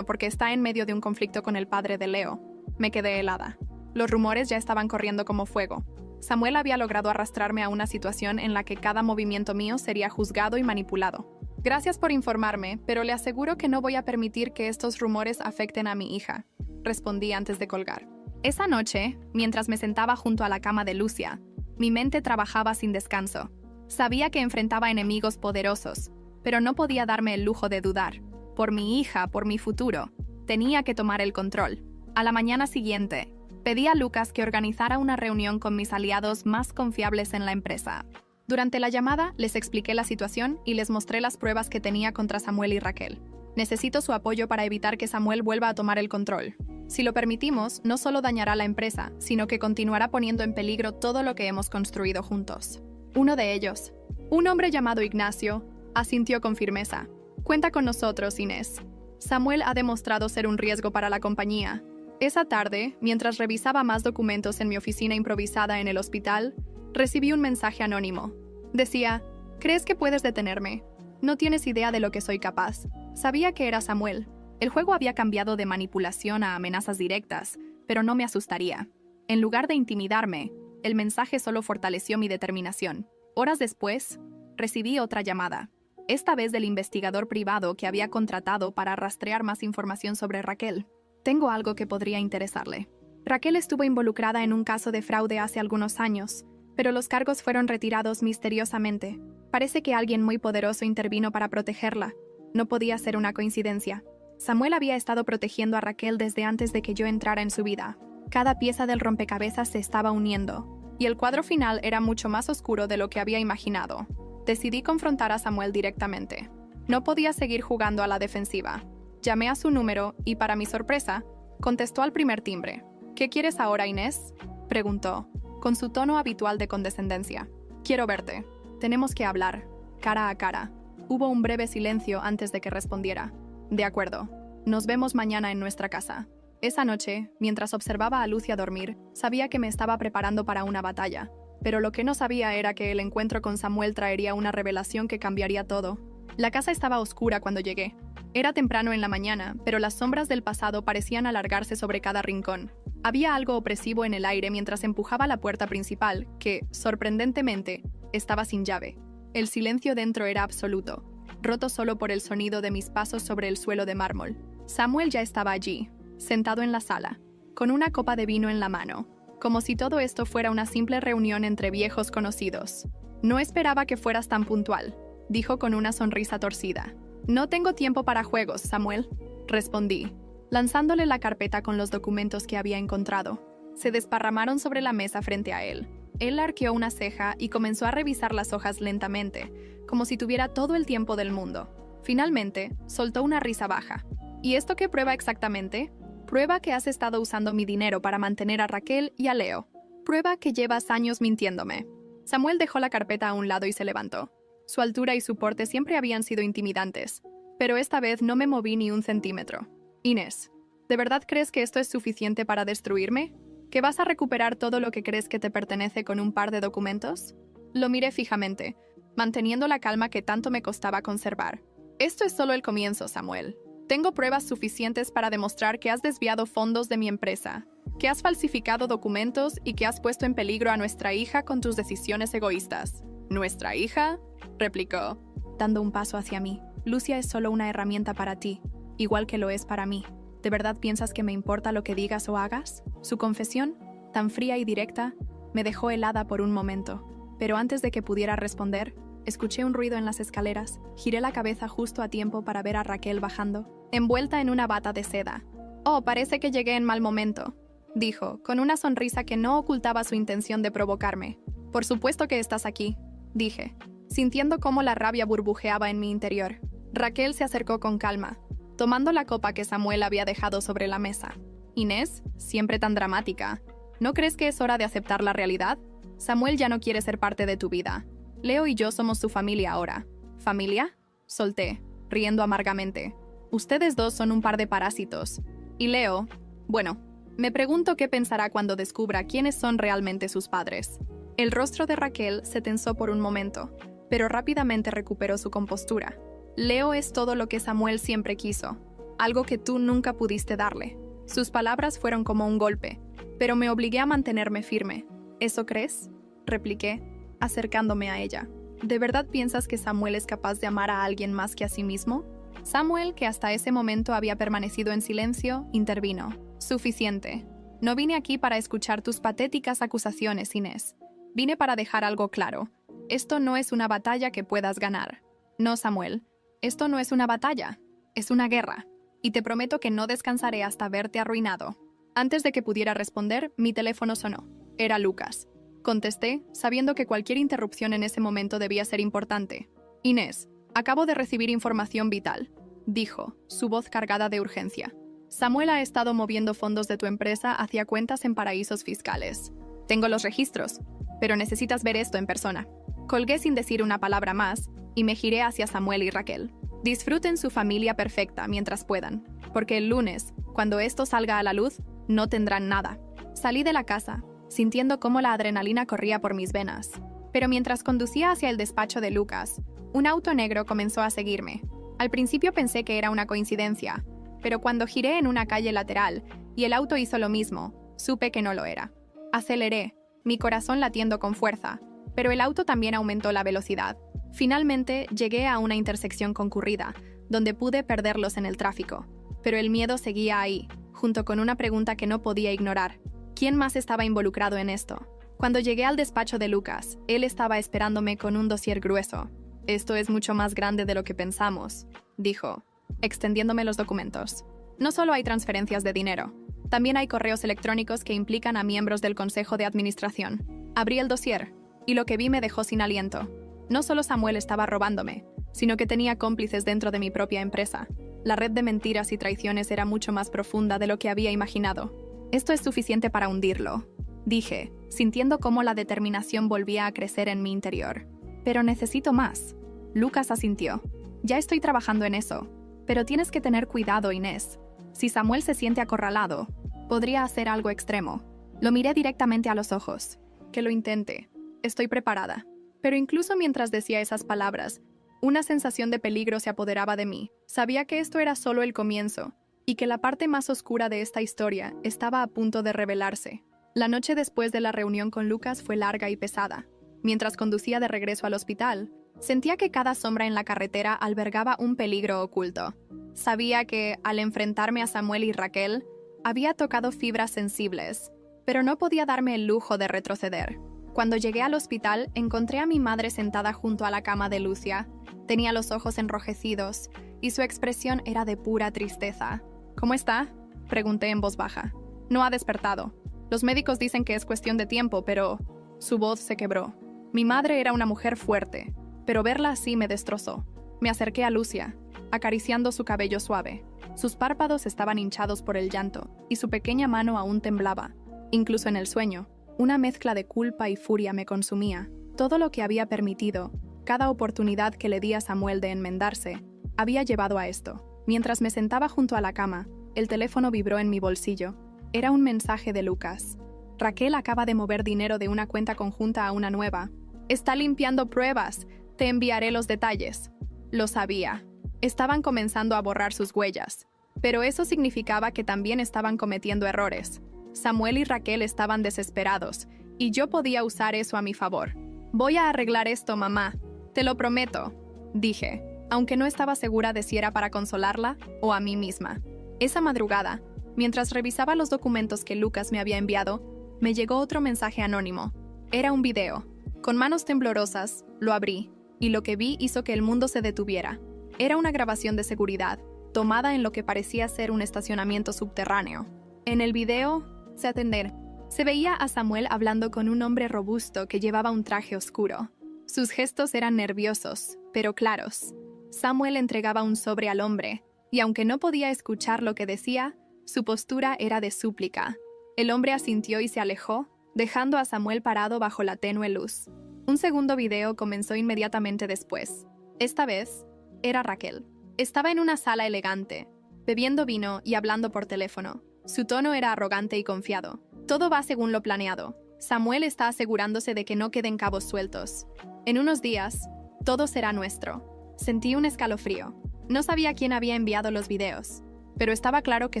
porque está en medio de un conflicto con el padre de Leo. Me quedé helada. Los rumores ya estaban corriendo como fuego. Samuel había logrado arrastrarme a una situación en la que cada movimiento mío sería juzgado y manipulado. Gracias por informarme, pero le aseguro que no voy a permitir que estos rumores afecten a mi hija, respondí antes de colgar. Esa noche, mientras me sentaba junto a la cama de Lucia, mi mente trabajaba sin descanso. Sabía que enfrentaba enemigos poderosos, pero no podía darme el lujo de dudar. Por mi hija, por mi futuro, tenía que tomar el control. A la mañana siguiente, pedí a Lucas que organizara una reunión con mis aliados más confiables en la empresa. Durante la llamada, les expliqué la situación y les mostré las pruebas que tenía contra Samuel y Raquel. Necesito su apoyo para evitar que Samuel vuelva a tomar el control. Si lo permitimos, no solo dañará la empresa, sino que continuará poniendo en peligro todo lo que hemos construido juntos. Uno de ellos, un hombre llamado Ignacio, asintió con firmeza. Cuenta con nosotros, Inés. Samuel ha demostrado ser un riesgo para la compañía. Esa tarde, mientras revisaba más documentos en mi oficina improvisada en el hospital, recibí un mensaje anónimo. Decía, ¿crees que puedes detenerme? No tienes idea de lo que soy capaz. Sabía que era Samuel. El juego había cambiado de manipulación a amenazas directas, pero no me asustaría. En lugar de intimidarme, el mensaje solo fortaleció mi determinación. Horas después, recibí otra llamada, esta vez del investigador privado que había contratado para rastrear más información sobre Raquel. Tengo algo que podría interesarle. Raquel estuvo involucrada en un caso de fraude hace algunos años, pero los cargos fueron retirados misteriosamente. Parece que alguien muy poderoso intervino para protegerla. No podía ser una coincidencia. Samuel había estado protegiendo a Raquel desde antes de que yo entrara en su vida. Cada pieza del rompecabezas se estaba uniendo, y el cuadro final era mucho más oscuro de lo que había imaginado. Decidí confrontar a Samuel directamente. No podía seguir jugando a la defensiva. Llamé a su número y, para mi sorpresa, contestó al primer timbre. ¿Qué quieres ahora, Inés?, preguntó, con su tono habitual de condescendencia. Quiero verte. Tenemos que hablar, cara a cara. Hubo un breve silencio antes de que respondiera. De acuerdo. Nos vemos mañana en nuestra casa. Esa noche, mientras observaba a Lucia dormir, sabía que me estaba preparando para una batalla. Pero lo que no sabía era que el encuentro con Samuel traería una revelación que cambiaría todo. La casa estaba oscura cuando llegué. Era temprano en la mañana, pero las sombras del pasado parecían alargarse sobre cada rincón. Había algo opresivo en el aire mientras empujaba la puerta principal, que, sorprendentemente, estaba sin llave. El silencio dentro era absoluto, roto solo por el sonido de mis pasos sobre el suelo de mármol. Samuel ya estaba allí, sentado en la sala, con una copa de vino en la mano, como si todo esto fuera una simple reunión entre viejos conocidos. No esperaba que fueras tan puntual, dijo con una sonrisa torcida. No tengo tiempo para juegos, Samuel, respondí, lanzándole la carpeta con los documentos que había encontrado. Se desparramaron sobre la mesa frente a él. Él arqueó una ceja y comenzó a revisar las hojas lentamente, como si tuviera todo el tiempo del mundo. Finalmente, soltó una risa baja. ¿Y esto qué prueba exactamente? Prueba que has estado usando mi dinero para mantener a Raquel y a Leo. Prueba que llevas años mintiéndome. Samuel dejó la carpeta a un lado y se levantó. Su altura y su porte siempre habían sido intimidantes, pero esta vez no me moví ni un centímetro. Inés, ¿de verdad crees que esto es suficiente para destruirme? ¿Que vas a recuperar todo lo que crees que te pertenece con un par de documentos? Lo miré fijamente, manteniendo la calma que tanto me costaba conservar. Esto es solo el comienzo, Samuel. Tengo pruebas suficientes para demostrar que has desviado fondos de mi empresa, que has falsificado documentos y que has puesto en peligro a nuestra hija con tus decisiones egoístas. ¿Nuestra hija?, replicó, dando un paso hacia mí. Lucia es solo una herramienta para ti, igual que lo es para mí. ¿De verdad piensas que me importa lo que digas o hagas? Su confesión, tan fría y directa, me dejó helada por un momento. Pero antes de que pudiera responder, escuché un ruido en las escaleras. Giré la cabeza justo a tiempo para ver a Raquel bajando, envuelta en una bata de seda. «Oh, parece que llegué en mal momento», dijo, con una sonrisa que no ocultaba su intención de provocarme. «Por supuesto que estás aquí», dije, sintiendo cómo la rabia burbujeaba en mi interior. Raquel se acercó con calma, tomando la copa que Samuel había dejado sobre la mesa. «Inés, siempre tan dramática. ¿No crees que es hora de aceptar la realidad? Samuel ya no quiere ser parte de tu vida. Leo y yo somos su familia ahora». «¿Familia?», solté, riendo amargamente. «Ustedes dos son un par de parásitos. Y Leo, bueno, me pregunto qué pensará cuando descubra quiénes son realmente sus padres». El rostro de Raquel se tensó por un momento, pero rápidamente recuperó su compostura. «Leo es todo lo que Samuel siempre quiso, algo que tú nunca pudiste darle». Sus palabras fueron como un golpe, pero me obligué a mantenerme firme. «¿Eso crees?», repliqué, acercándome a ella. «¿De verdad piensas que Samuel es capaz de amar a alguien más que a sí mismo?». Samuel, que hasta ese momento había permanecido en silencio, intervino. «Suficiente. No vine aquí para escuchar tus patéticas acusaciones, Inés. Vine para dejar algo claro. Esto no es una batalla que puedas ganar. No, Samuel. Esto no es una batalla. Es una guerra. Y te prometo que no descansaré hasta verte arruinado». Antes de que pudiera responder, mi teléfono sonó. Era Lucas. Contesté, sabiendo que cualquier interrupción en ese momento debía ser importante. «Inés, acabo de recibir información vital», dijo, su voz cargada de urgencia. «Samuel ha estado moviendo fondos de tu empresa hacia cuentas en paraísos fiscales. Tengo los registros, pero necesitas ver esto en persona». Colgué sin decir una palabra más y me giré hacia Samuel y Raquel. «Disfruten su familia perfecta mientras puedan, porque el lunes, cuando esto salga a la luz, no tendrán nada». Salí de la casa, sintiendo cómo la adrenalina corría por mis venas. Pero mientras conducía hacia el despacho de Lucas, un auto negro comenzó a seguirme. Al principio pensé que era una coincidencia, pero cuando giré en una calle lateral y el auto hizo lo mismo, supe que no lo era. Aceleré, mi corazón latiendo con fuerza, pero el auto también aumentó la velocidad. Finalmente llegué a una intersección concurrida, donde pude perderlos en el tráfico. Pero el miedo seguía ahí, junto con una pregunta que no podía ignorar. ¿Quién más estaba involucrado en esto? Cuando llegué al despacho de Lucas, él estaba esperándome con un dossier grueso. «Esto es mucho más grande de lo que pensamos», dijo, extendiéndome los documentos. «No solo hay transferencias de dinero, también hay correos electrónicos que implican a miembros del Consejo de Administración». Abrí el dossier, y lo que vi me dejó sin aliento. No solo Samuel estaba robándome, sino que tenía cómplices dentro de mi propia empresa. La red de mentiras y traiciones era mucho más profunda de lo que había imaginado. «Esto es suficiente para hundirlo», dije, sintiendo cómo la determinación volvía a crecer en mi interior. «Pero necesito más». Lucas asintió. «Ya estoy trabajando en eso. Pero tienes que tener cuidado, Inés. Si Samuel se siente acorralado, podría hacer algo extremo». Lo miré directamente a los ojos. «Que lo intente. Estoy preparada». Pero incluso mientras decía esas palabras, una sensación de peligro se apoderaba de mí. Sabía que esto era solo el comienzo, y que la parte más oscura de esta historia estaba a punto de revelarse. La noche después de la reunión con Lucas fue larga y pesada. Mientras conducía de regreso al hospital, sentía que cada sombra en la carretera albergaba un peligro oculto. Sabía que, al enfrentarme a Samuel y Raquel, había tocado fibras sensibles, pero no podía darme el lujo de retroceder. Cuando llegué al hospital, encontré a mi madre sentada junto a la cama de Lucia. Tenía los ojos enrojecidos, y su expresión era de pura tristeza. «¿Cómo está?», pregunté en voz baja. «No ha despertado. Los médicos dicen que es cuestión de tiempo, pero...». Su voz se quebró. Mi madre era una mujer fuerte, pero verla así me destrozó. Me acerqué a Lucia, acariciando su cabello suave. Sus párpados estaban hinchados por el llanto, y su pequeña mano aún temblaba. Incluso en el sueño, una mezcla de culpa y furia me consumía. Todo lo que había permitido, cada oportunidad que le di a Samuel de enmendarse, había llevado a esto. Mientras me sentaba junto a la cama, el teléfono vibró en mi bolsillo. Era un mensaje de Lucas. «Raquel acaba de mover dinero de una cuenta conjunta a una nueva. Está limpiando pruebas. Te enviaré los detalles». Lo sabía. Estaban comenzando a borrar sus huellas. Pero eso significaba que también estaban cometiendo errores. Samuel y Raquel estaban desesperados, y yo podía usar eso a mi favor. «Voy a arreglar esto, mamá. Te lo prometo», dije, aunque no estaba segura de si era para consolarla o a mí misma. Esa madrugada, mientras revisaba los documentos que Lucas me había enviado, me llegó otro mensaje anónimo. Era un video. Con manos temblorosas, lo abrí, y lo que vi hizo que el mundo se detuviera. Era una grabación de seguridad, tomada en lo que parecía ser un estacionamiento subterráneo. En el video, se veía a Samuel hablando con un hombre robusto que llevaba un traje oscuro. Sus gestos eran nerviosos, pero claros. Samuel entregaba un sobre al hombre, y aunque no podía escuchar lo que decía, su postura era de súplica. El hombre asintió y se alejó, dejando a Samuel parado bajo la tenue luz. Un segundo video comenzó inmediatamente después. Esta vez, era Raquel. Estaba en una sala elegante, bebiendo vino y hablando por teléfono. Su tono era arrogante y confiado. «Todo va según lo planeado. Samuel está asegurándose de que no queden cabos sueltos. En unos días, todo será nuestro». Sentí un escalofrío. No sabía quién había enviado los videos, pero estaba claro que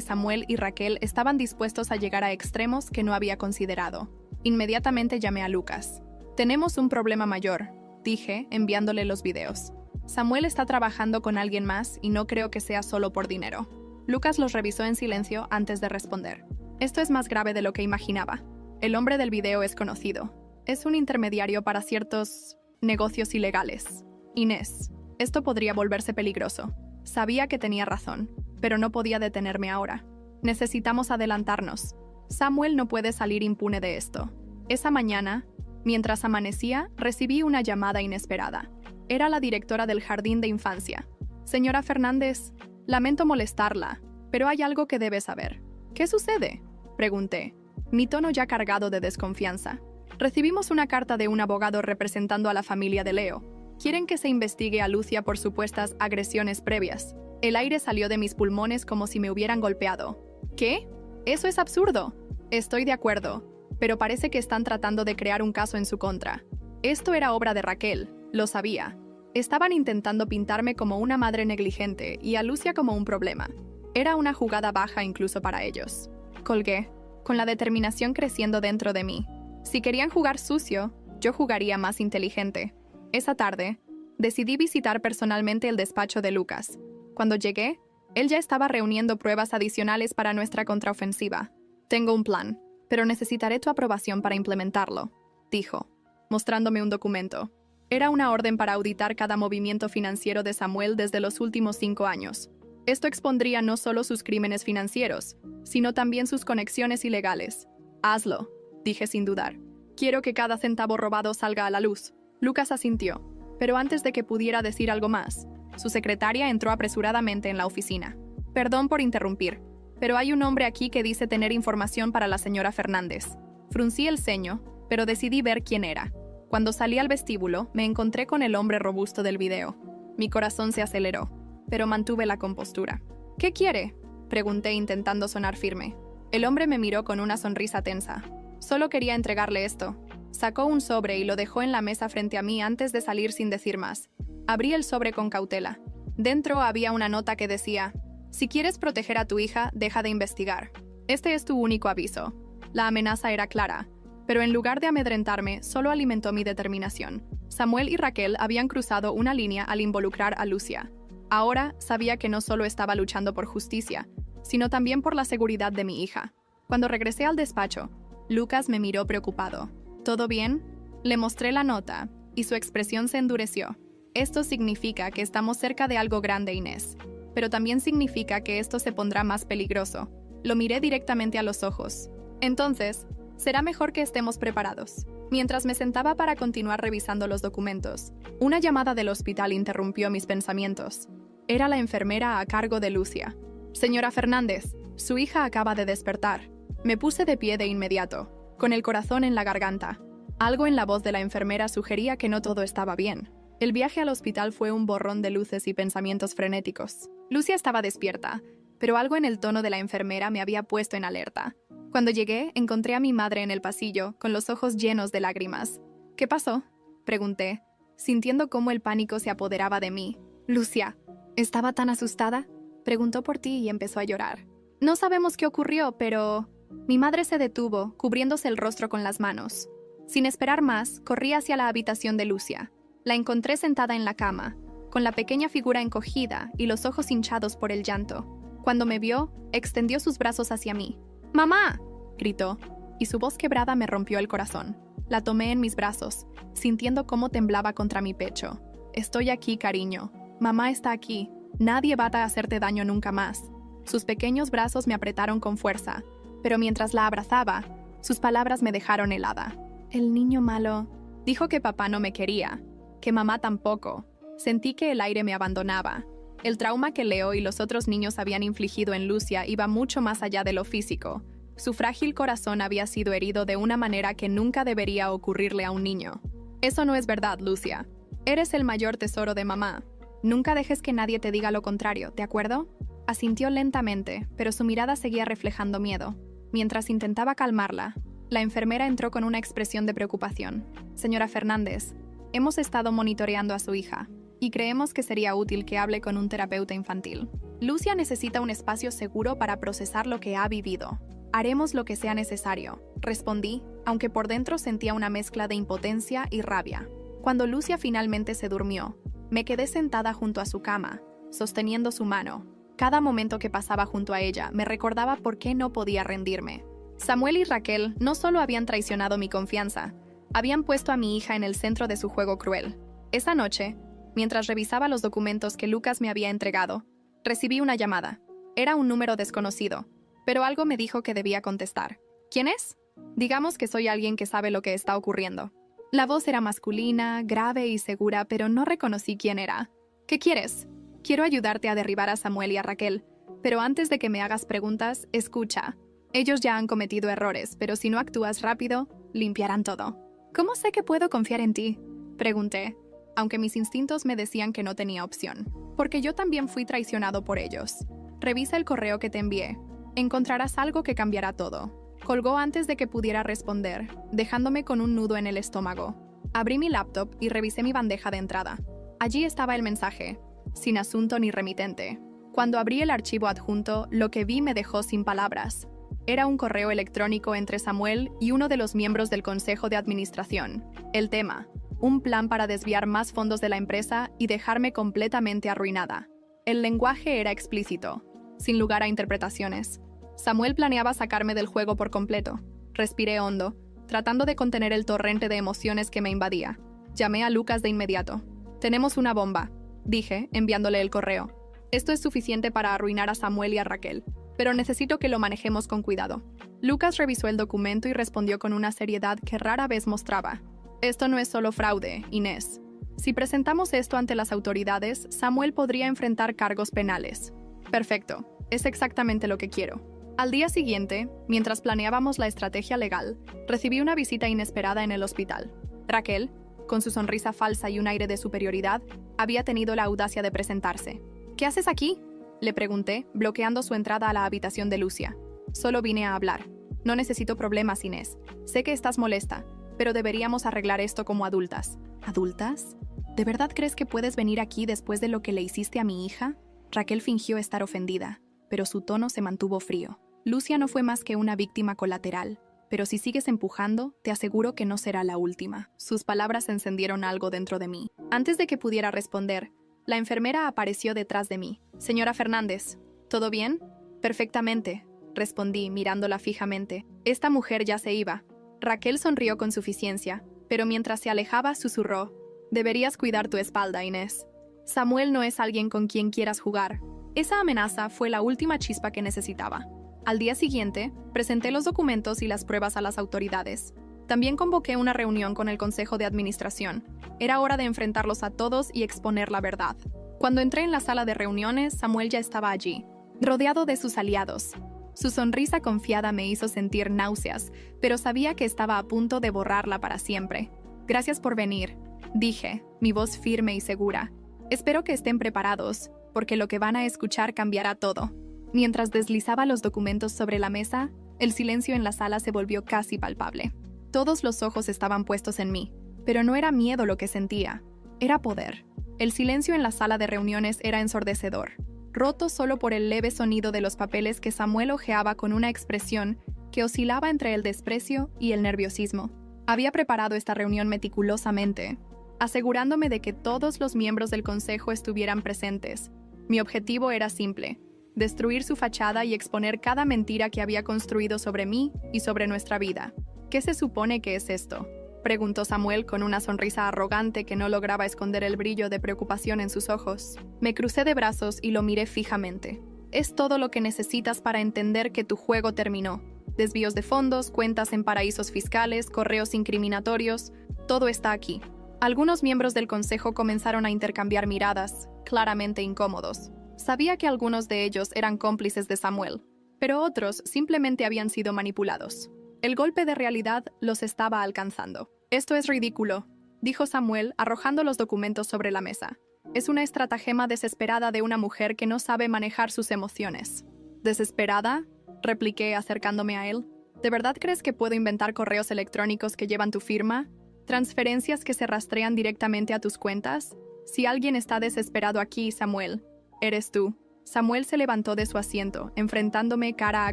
Samuel y Raquel estaban dispuestos a llegar a extremos que no había considerado. Inmediatamente llamé a Lucas. «Tenemos un problema mayor», dije, enviándole los videos. «Samuel está trabajando con alguien más y no creo que sea solo por dinero». Lucas los revisó en silencio antes de responder. «Esto es más grave de lo que imaginaba. El hombre del video es conocido. Es un intermediario para ciertos negocios ilegales. Inés, esto podría volverse peligroso». Sabía que tenía razón, pero no podía detenerme ahora. «Necesitamos adelantarnos. Samuel no puede salir impune de esto». Esa mañana, mientras amanecía, recibí una llamada inesperada. Era la directora del jardín de infancia. «Señora Fernández, lamento molestarla, pero hay algo que debe saber». «¿Qué sucede?», pregunté, mi tono ya cargado de desconfianza. «Recibimos una carta de un abogado representando a la familia de Leo. Quieren que se investigue a Lucia por supuestas agresiones previas». El aire salió de mis pulmones como si me hubieran golpeado. «¿Qué? Eso es absurdo». «Estoy de acuerdo, pero parece que están tratando de crear un caso en su contra». Esto era obra de Raquel, lo sabía. Estaban intentando pintarme como una madre negligente y a Lucia como un problema. Era una jugada baja incluso para ellos. Colgué, con la determinación creciendo dentro de mí. Si querían jugar sucio, yo jugaría más inteligente. Esa tarde, decidí visitar personalmente el despacho de Lucas. Cuando llegué, él ya estaba reuniendo pruebas adicionales para nuestra contraofensiva. «Tengo un plan, pero necesitaré tu aprobación para implementarlo», dijo, mostrándome un documento. Era una orden para auditar cada movimiento financiero de Samuel desde los últimos 5 años. Esto expondría no solo sus crímenes financieros, sino también sus conexiones ilegales. «Hazlo», dije sin dudar. «Quiero que cada centavo robado salga a la luz». Lucas asintió, pero antes de que pudiera decir algo más, su secretaria entró apresuradamente en la oficina. «Perdón por interrumpir, pero hay un hombre aquí que dice tener información para la señora Fernández». Fruncí el ceño, pero decidí ver quién era. Cuando salí al vestíbulo, me encontré con el hombre robusto del video. Mi corazón se aceleró, pero mantuve la compostura. «¿Qué quiere?», pregunté intentando sonar firme. El hombre me miró con una sonrisa tensa. «Solo quería entregarle esto». Sacó un sobre y lo dejó en la mesa frente a mí antes de salir sin decir más. Abrí el sobre con cautela. Dentro había una nota que decía: «Si quieres proteger a tu hija, deja de investigar. Este es tu único aviso». La amenaza era clara, pero en lugar de amedrentarme, solo alimentó mi determinación. Samuel y Raquel habían cruzado una línea al involucrar a Lucia. Ahora sabía que no solo estaba luchando por justicia, sino también por la seguridad de mi hija. Cuando regresé al despacho, Lucas me miró preocupado. «¿Todo bien?». Le mostré la nota, y su expresión se endureció. «Esto significa que estamos cerca de algo grande, Inés. Pero también significa que esto se pondrá más peligroso». Lo miré directamente a los ojos. «Entonces, será mejor que estemos preparados». Mientras me sentaba para continuar revisando los documentos, una llamada del hospital interrumpió mis pensamientos. Era la enfermera a cargo de Lucia. «Señora Fernández, su hija acaba de despertar». Me puse de pie de inmediato, con el corazón en la garganta. Algo en la voz de la enfermera sugería que no todo estaba bien. El viaje al hospital fue un borrón de luces y pensamientos frenéticos. Lucia estaba despierta, pero algo en el tono de la enfermera me había puesto en alerta. Cuando llegué, encontré a mi madre en el pasillo, con los ojos llenos de lágrimas. «¿Qué pasó?», pregunté, sintiendo cómo el pánico se apoderaba de mí. «Lucia, ¿estaba tan asustada?», preguntó por ti y empezó a llorar. «No sabemos qué ocurrió, pero Mi madre se detuvo, cubriéndose el rostro con las manos. Sin esperar más, corrí hacia la habitación de Lucia. La encontré sentada en la cama, con la pequeña figura encogida y los ojos hinchados por el llanto. Cuando me vio, extendió sus brazos hacia mí. ¡Mamá!, gritó, y su voz quebrada me rompió el corazón. La tomé en mis brazos, sintiendo cómo temblaba contra mi pecho. Estoy aquí, cariño. Mamá está aquí. Nadie va a hacerte daño nunca más. Sus pequeños brazos me apretaron con fuerza, pero mientras la abrazaba, sus palabras me dejaron helada. El niño malo dijo que papá no me quería, que mamá tampoco. Sentí que el aire me abandonaba. El trauma que Leo y los otros niños habían infligido en Lucia iba mucho más allá de lo físico. Su frágil corazón había sido herido de una manera que nunca debería ocurrirle a un niño. Eso no es verdad, Lucia. Eres el mayor tesoro de mamá. Nunca dejes que nadie te diga lo contrario, ¿de acuerdo? Asintió lentamente, pero su mirada seguía reflejando miedo. Mientras intentaba calmarla, la enfermera entró con una expresión de preocupación. Señora Fernández, hemos estado monitoreando a su hija y creemos que sería útil que hable con un terapeuta infantil. Lucia necesita un espacio seguro para procesar lo que ha vivido. Haremos lo que sea necesario, respondí, aunque por dentro sentía una mezcla de impotencia y rabia. Cuando Lucia finalmente se durmió, me quedé sentada junto a su cama, sosteniendo su mano. Cada momento que pasaba junto a ella me recordaba por qué no podía rendirme. Samuel y Raquel no solo habían traicionado mi confianza, habían puesto a mi hija en el centro de su juego cruel. Esa noche, mientras revisaba los documentos que Lucas me había entregado, recibí una llamada. Era un número desconocido, pero algo me dijo que debía contestar. ¿Quién es? Digamos que soy alguien que sabe lo que está ocurriendo. La voz era masculina, grave y segura, pero no reconocí quién era. ¿Qué quieres? Quiero ayudarte a derribar a Samuel y a Raquel, pero antes de que me hagas preguntas, escucha. Ellos ya han cometido errores, pero si no actúas rápido, limpiarán todo. ¿Cómo sé que puedo confiar en ti?, pregunté, aunque mis instintos me decían que no tenía opción. Porque yo también fui traicionado por ellos. Revisa el correo que te envié. Encontrarás algo que cambiará todo. Colgó antes de que pudiera responder, dejándome con un nudo en el estómago. Abrí mi laptop y revisé mi bandeja de entrada. Allí estaba el mensaje, sin asunto ni remitente. Cuando abrí el archivo adjunto, lo que vi me dejó sin palabras. Era un correo electrónico entre Samuel y uno de los miembros del Consejo de Administración. El tema: un plan para desviar más fondos de la empresa y dejarme completamente arruinada. El lenguaje era explícito, sin lugar a interpretaciones. Samuel planeaba sacarme del juego por completo. Respiré hondo, tratando de contener el torrente de emociones que me invadía. Llamé a Lucas de inmediato. «Tenemos una bomba», dije, enviándole el correo. «Esto es suficiente para arruinar a Samuel y a Raquel, pero necesito que lo manejemos con cuidado». Lucas revisó el documento y respondió con una seriedad que rara vez mostraba. «Esto no es solo fraude, Inés. Si presentamos esto ante las autoridades, Samuel podría enfrentar cargos penales». «Perfecto, es exactamente lo que quiero». Al día siguiente, mientras planeábamos la estrategia legal, recibí una visita inesperada en el hospital. Raquel, con su sonrisa falsa y un aire de superioridad, había tenido la audacia de presentarse. «¿Qué haces aquí?», le pregunté, bloqueando su entrada a la habitación de Lucia. «Solo vine a hablar. No necesito problemas, Inés. Sé que estás molesta, pero deberíamos arreglar esto como adultas». «¿Adultas? ¿De verdad crees que puedes venir aquí después de lo que le hiciste a mi hija?». Raquel fingió estar ofendida, pero su tono se mantuvo frío. «Lucia no fue más que una víctima colateral, pero si sigues empujando, te aseguro que no será la última». Sus palabras encendieron algo dentro de mí. Antes de que pudiera responder, la enfermera apareció detrás de mí. «Señora Fernández, ¿todo bien?». «Perfectamente», respondí, mirándola fijamente. Esta mujer ya se iba. Raquel sonrió con suficiencia, pero mientras se alejaba, susurró: «Deberías cuidar tu espalda, Inés. Samuel no es alguien con quien quieras jugar». Esa amenaza fue la última chispa que necesitaba. Al día siguiente, presenté los documentos y las pruebas a las autoridades. También convoqué una reunión con el Consejo de Administración. Era hora de enfrentarlos a todos y exponer la verdad. Cuando entré en la sala de reuniones, Samuel ya estaba allí, rodeado de sus aliados. Su sonrisa confiada me hizo sentir náuseas, pero sabía que estaba a punto de borrarla para siempre. «Gracias por venir», dije, mi voz firme y segura. «Espero que estén preparados, porque lo que van a escuchar cambiará todo». Mientras deslizaba los documentos sobre la mesa, el silencio en la sala se volvió casi palpable. Todos los ojos estaban puestos en mí, pero no era miedo lo que sentía, era poder. El silencio en la sala de reuniones era ensordecedor, roto solo por el leve sonido de los papeles que Samuel hojeaba con una expresión que oscilaba entre el desprecio y el nerviosismo. Había preparado esta reunión meticulosamente, asegurándome de que todos los miembros del consejo estuvieran presentes. Mi objetivo era simple: destruir su fachada y exponer cada mentira que había construido sobre mí y sobre nuestra vida. ¿Qué se supone que es esto?, preguntó Samuel con una sonrisa arrogante que no lograba esconder el brillo de preocupación en sus ojos. Me crucé de brazos y lo miré fijamente. Es todo lo que necesitas para entender que tu juego terminó. Desvíos de fondos, cuentas en paraísos fiscales, correos incriminatorios, todo está aquí. Algunos miembros del consejo comenzaron a intercambiar miradas, claramente incómodos. Sabía que algunos de ellos eran cómplices de Samuel, pero otros simplemente habían sido manipulados. El golpe de realidad los estaba alcanzando. Esto es ridículo, dijo Samuel, arrojando los documentos sobre la mesa. Es una estratagema desesperada de una mujer que no sabe manejar sus emociones. ¿Desesperada?, repliqué acercándome a él. ¿De verdad crees que puedo inventar correos electrónicos que llevan tu firma? ¿Transferencias que se rastrean directamente a tus cuentas? Si alguien está desesperado aquí, Samuel, eres tú. Samuel se levantó de su asiento, enfrentándome cara a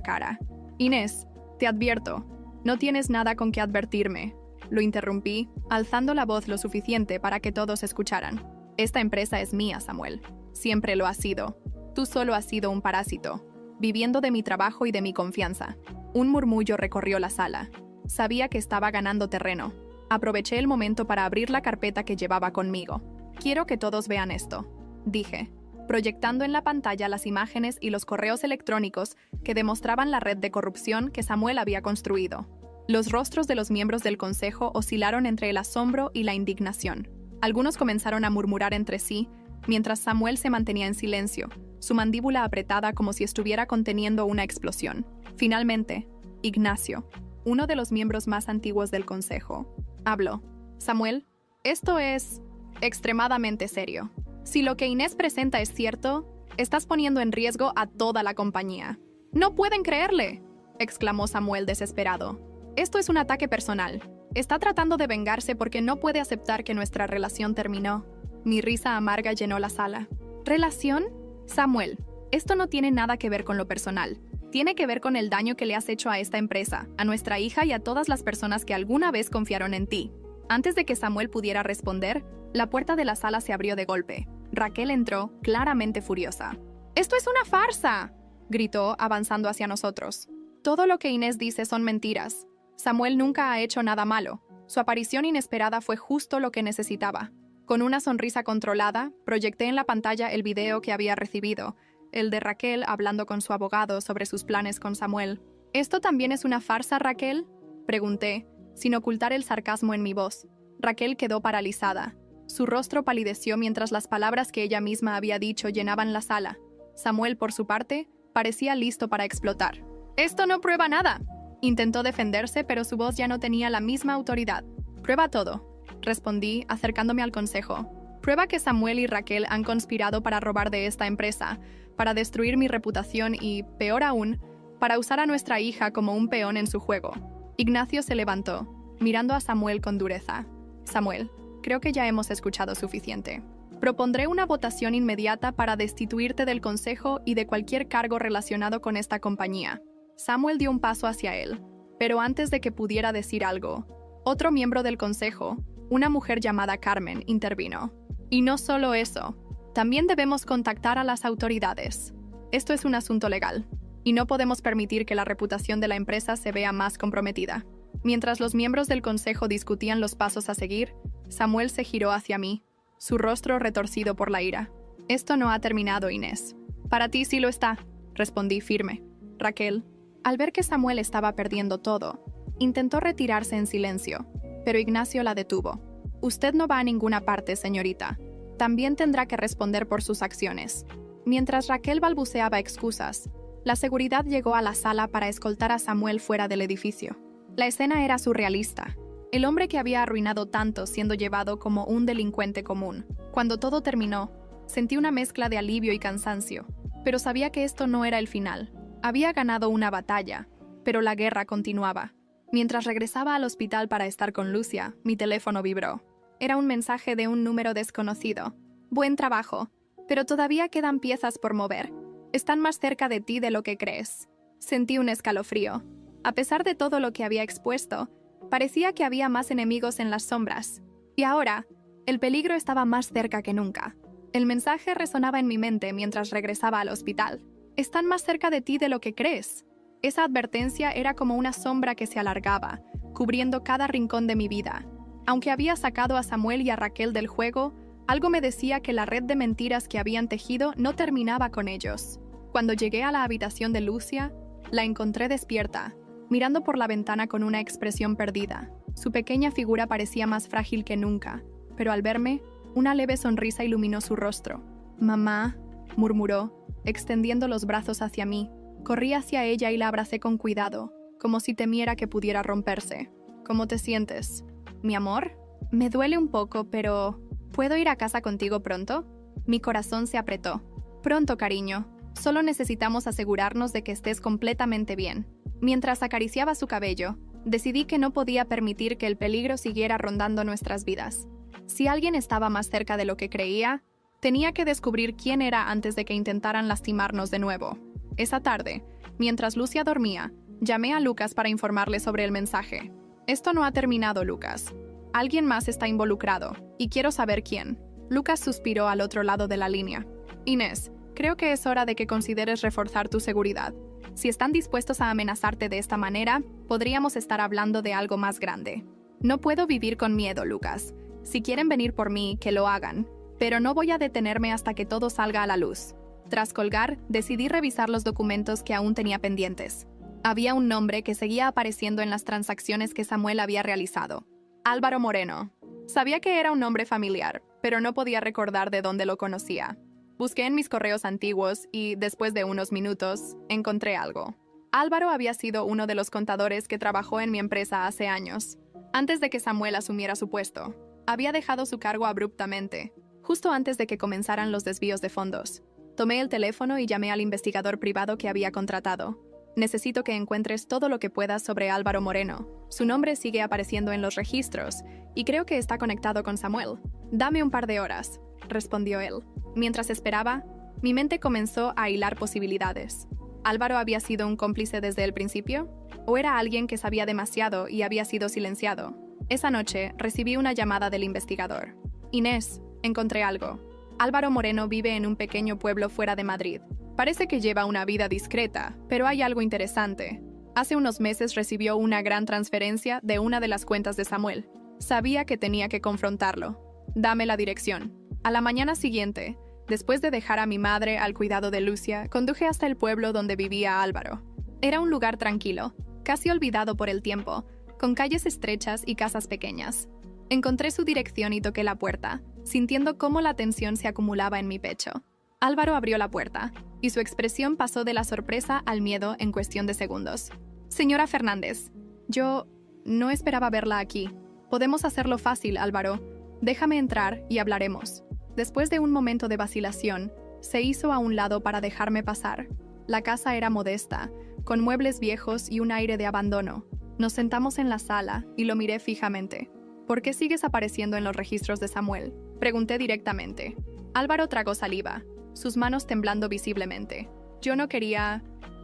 cara. Inés, te advierto, no tienes nada con que advertirme. Lo interrumpí, alzando la voz lo suficiente para que todos escucharan. Esta empresa es mía, Samuel. Siempre lo ha sido. Tú solo has sido un parásito, viviendo de mi trabajo y de mi confianza. Un murmullo recorrió la sala. Sabía que estaba ganando terreno. Aproveché el momento para abrir la carpeta que llevaba conmigo. Quiero que todos vean esto, dije, proyectando en la pantalla las imágenes y los correos electrónicos que demostraban la red de corrupción que Samuel había construido. Los rostros de los miembros del consejo oscilaron entre el asombro y la indignación. Algunos comenzaron a murmurar entre sí, mientras Samuel se mantenía en silencio, su mandíbula apretada como si estuviera conteniendo una explosión. Finalmente, Ignacio, uno de los miembros más antiguos del consejo, habló. Samuel, esto es extremadamente serio. Si lo que Inés presenta es cierto, estás poniendo en riesgo a toda la compañía. ¡No pueden creerle!, exclamó Samuel desesperado. Esto es un ataque personal. Está tratando de vengarse porque no puede aceptar que nuestra relación terminó. Mi risa amarga llenó la sala. ¿Relación? Samuel, esto no tiene nada que ver con lo personal. Tiene que ver con el daño que le has hecho a esta empresa, a nuestra hija y a todas las personas que alguna vez confiaron en ti. Antes de que Samuel pudiera responder, la puerta de la sala se abrió de golpe. Raquel entró, claramente furiosa. ¡Esto es una farsa!, gritó, avanzando hacia nosotros. Todo lo que Inés dice son mentiras. Samuel nunca ha hecho nada malo. Su aparición inesperada fue justo lo que necesitaba. Con una sonrisa controlada, proyecté en la pantalla el video que había recibido, el de Raquel hablando con su abogado sobre sus planes con Samuel. ¿Esto también es una farsa, Raquel?, pregunté, sin ocultar el sarcasmo en mi voz. Raquel quedó paralizada. Su rostro palideció mientras las palabras que ella misma había dicho llenaban la sala. Samuel, por su parte, parecía listo para explotar. «¡Esto no prueba nada!», intentó defenderse, pero su voz ya no tenía la misma autoridad. «Prueba todo», respondí, acercándome al consejo. «Prueba que Samuel y Raquel han conspirado para robar de esta empresa, para destruir mi reputación y, peor aún, para usar a nuestra hija como un peón en su juego». Ignacio se levantó, mirando a Samuel con dureza. «Samuel, creo que ya hemos escuchado suficiente. Propondré una votación inmediata para destituirte del consejo y de cualquier cargo relacionado con esta compañía». Samuel dio un paso hacia él, pero antes de que pudiera decir algo, otro miembro del consejo, una mujer llamada Carmen, intervino. «Y no solo eso, también debemos contactar a las autoridades. Esto es un asunto legal, y no podemos permitir que la reputación de la empresa se vea más comprometida». Mientras los miembros del consejo discutían los pasos a seguir, Samuel se giró hacia mí, su rostro retorcido por la ira. «Esto no ha terminado, Inés». «Para ti sí lo está», respondí firme. Raquel, al ver que Samuel estaba perdiendo todo, intentó retirarse en silencio, pero Ignacio la detuvo. «Usted no va a ninguna parte, señorita. También tendrá que responder por sus acciones». Mientras Raquel balbuceaba excusas, la seguridad llegó a la sala para escoltar a Samuel fuera del edificio. La escena era surrealista. El hombre que había arruinado tanto siendo llevado como un delincuente común. Cuando todo terminó, sentí una mezcla de alivio y cansancio, pero sabía que esto no era el final. Había ganado una batalla, pero la guerra continuaba. Mientras regresaba al hospital para estar con Lucia, mi teléfono vibró. Era un mensaje de un número desconocido. «Buen trabajo, pero todavía quedan piezas por mover. Están más cerca de ti de lo que crees». Sentí un escalofrío. A pesar de todo lo que había expuesto, parecía que había más enemigos en las sombras. Y ahora, el peligro estaba más cerca que nunca. El mensaje resonaba en mi mente mientras regresaba al hospital. Están más cerca de ti de lo que crees. Esa advertencia era como una sombra que se alargaba, cubriendo cada rincón de mi vida. Aunque había sacado a Samuel y a Raquel del juego, algo me decía que la red de mentiras que habían tejido no terminaba con ellos. Cuando llegué a la habitación de Lucia, la encontré despierta, mirando por la ventana con una expresión perdida. Su pequeña figura parecía más frágil que nunca, pero al verme, una leve sonrisa iluminó su rostro. «Mamá», murmuró, extendiendo los brazos hacia mí. Corrí hacia ella y la abracé con cuidado, como si temiera que pudiera romperse. «¿Cómo te sientes? ¿Mi amor?» «Me duele un poco, pero... ¿puedo ir a casa contigo pronto?» Mi corazón se apretó. «Pronto, cariño. Solo necesitamos asegurarnos de que estés completamente bien». Mientras acariciaba su cabello, decidí que no podía permitir que el peligro siguiera rondando nuestras vidas. Si alguien estaba más cerca de lo que creía, tenía que descubrir quién era antes de que intentaran lastimarnos de nuevo. Esa tarde, mientras Lucia dormía, llamé a Lucas para informarle sobre el mensaje. «Esto no ha terminado, Lucas. Alguien más está involucrado, y quiero saber quién». Lucas suspiró al otro lado de la línea. «Inés, creo que es hora de que consideres reforzar tu seguridad. Si están dispuestos a amenazarte de esta manera, podríamos estar hablando de algo más grande. No puedo vivir con miedo, Lucas. Si quieren venir por mí, que lo hagan. Pero no voy a detenerme hasta que todo salga a la luz». Tras colgar, decidí revisar los documentos que aún tenía pendientes. Había un nombre que seguía apareciendo en las transacciones que Samuel había realizado. Álvaro Moreno. Sabía que era un nombre familiar, pero no podía recordar de dónde lo conocía. Busqué en mis correos antiguos y, después de unos minutos, encontré algo. Álvaro había sido uno de los contadores que trabajó en mi empresa hace años, antes de que Samuel asumiera su puesto. Había dejado su cargo abruptamente, justo antes de que comenzaran los desvíos de fondos. Tomé el teléfono y llamé al investigador privado que había contratado. «Necesito que encuentres todo lo que puedas sobre Álvaro Moreno. Su nombre sigue apareciendo en los registros, y creo que está conectado con Samuel. Dame un par de horas», respondió él. Mientras esperaba, mi mente comenzó a hilar posibilidades. ¿Álvaro había sido un cómplice desde el principio? ¿O era alguien que sabía demasiado y había sido silenciado? Esa noche recibí una llamada del investigador. «Inés, encontré algo. Álvaro Moreno vive en un pequeño pueblo fuera de Madrid. Parece que lleva una vida discreta, pero hay algo interesante. Hace unos meses recibió una gran transferencia de una de las cuentas de Samuel. Sabía que tenía que confrontarlo. Dame la dirección». A la mañana siguiente, después de dejar a mi madre al cuidado de Lucia, conduje hasta el pueblo donde vivía Álvaro. Era un lugar tranquilo, casi olvidado por el tiempo, con calles estrechas y casas pequeñas. Encontré su dirección y toqué la puerta, sintiendo cómo la tensión se acumulaba en mi pecho. Álvaro abrió la puerta, y su expresión pasó de la sorpresa al miedo en cuestión de segundos. «Señora Fernández, yo no esperaba verla aquí. Podemos hacerlo fácil, Álvaro. Déjame entrar y hablaremos». Después de un momento de vacilación, se hizo a un lado para dejarme pasar. La casa era modesta, con muebles viejos y un aire de abandono. Nos sentamos en la sala y lo miré fijamente. «¿Por qué sigues apareciendo en los registros de Samuel?», pregunté directamente. Álvaro tragó saliva, sus manos temblando visiblemente. «Yo no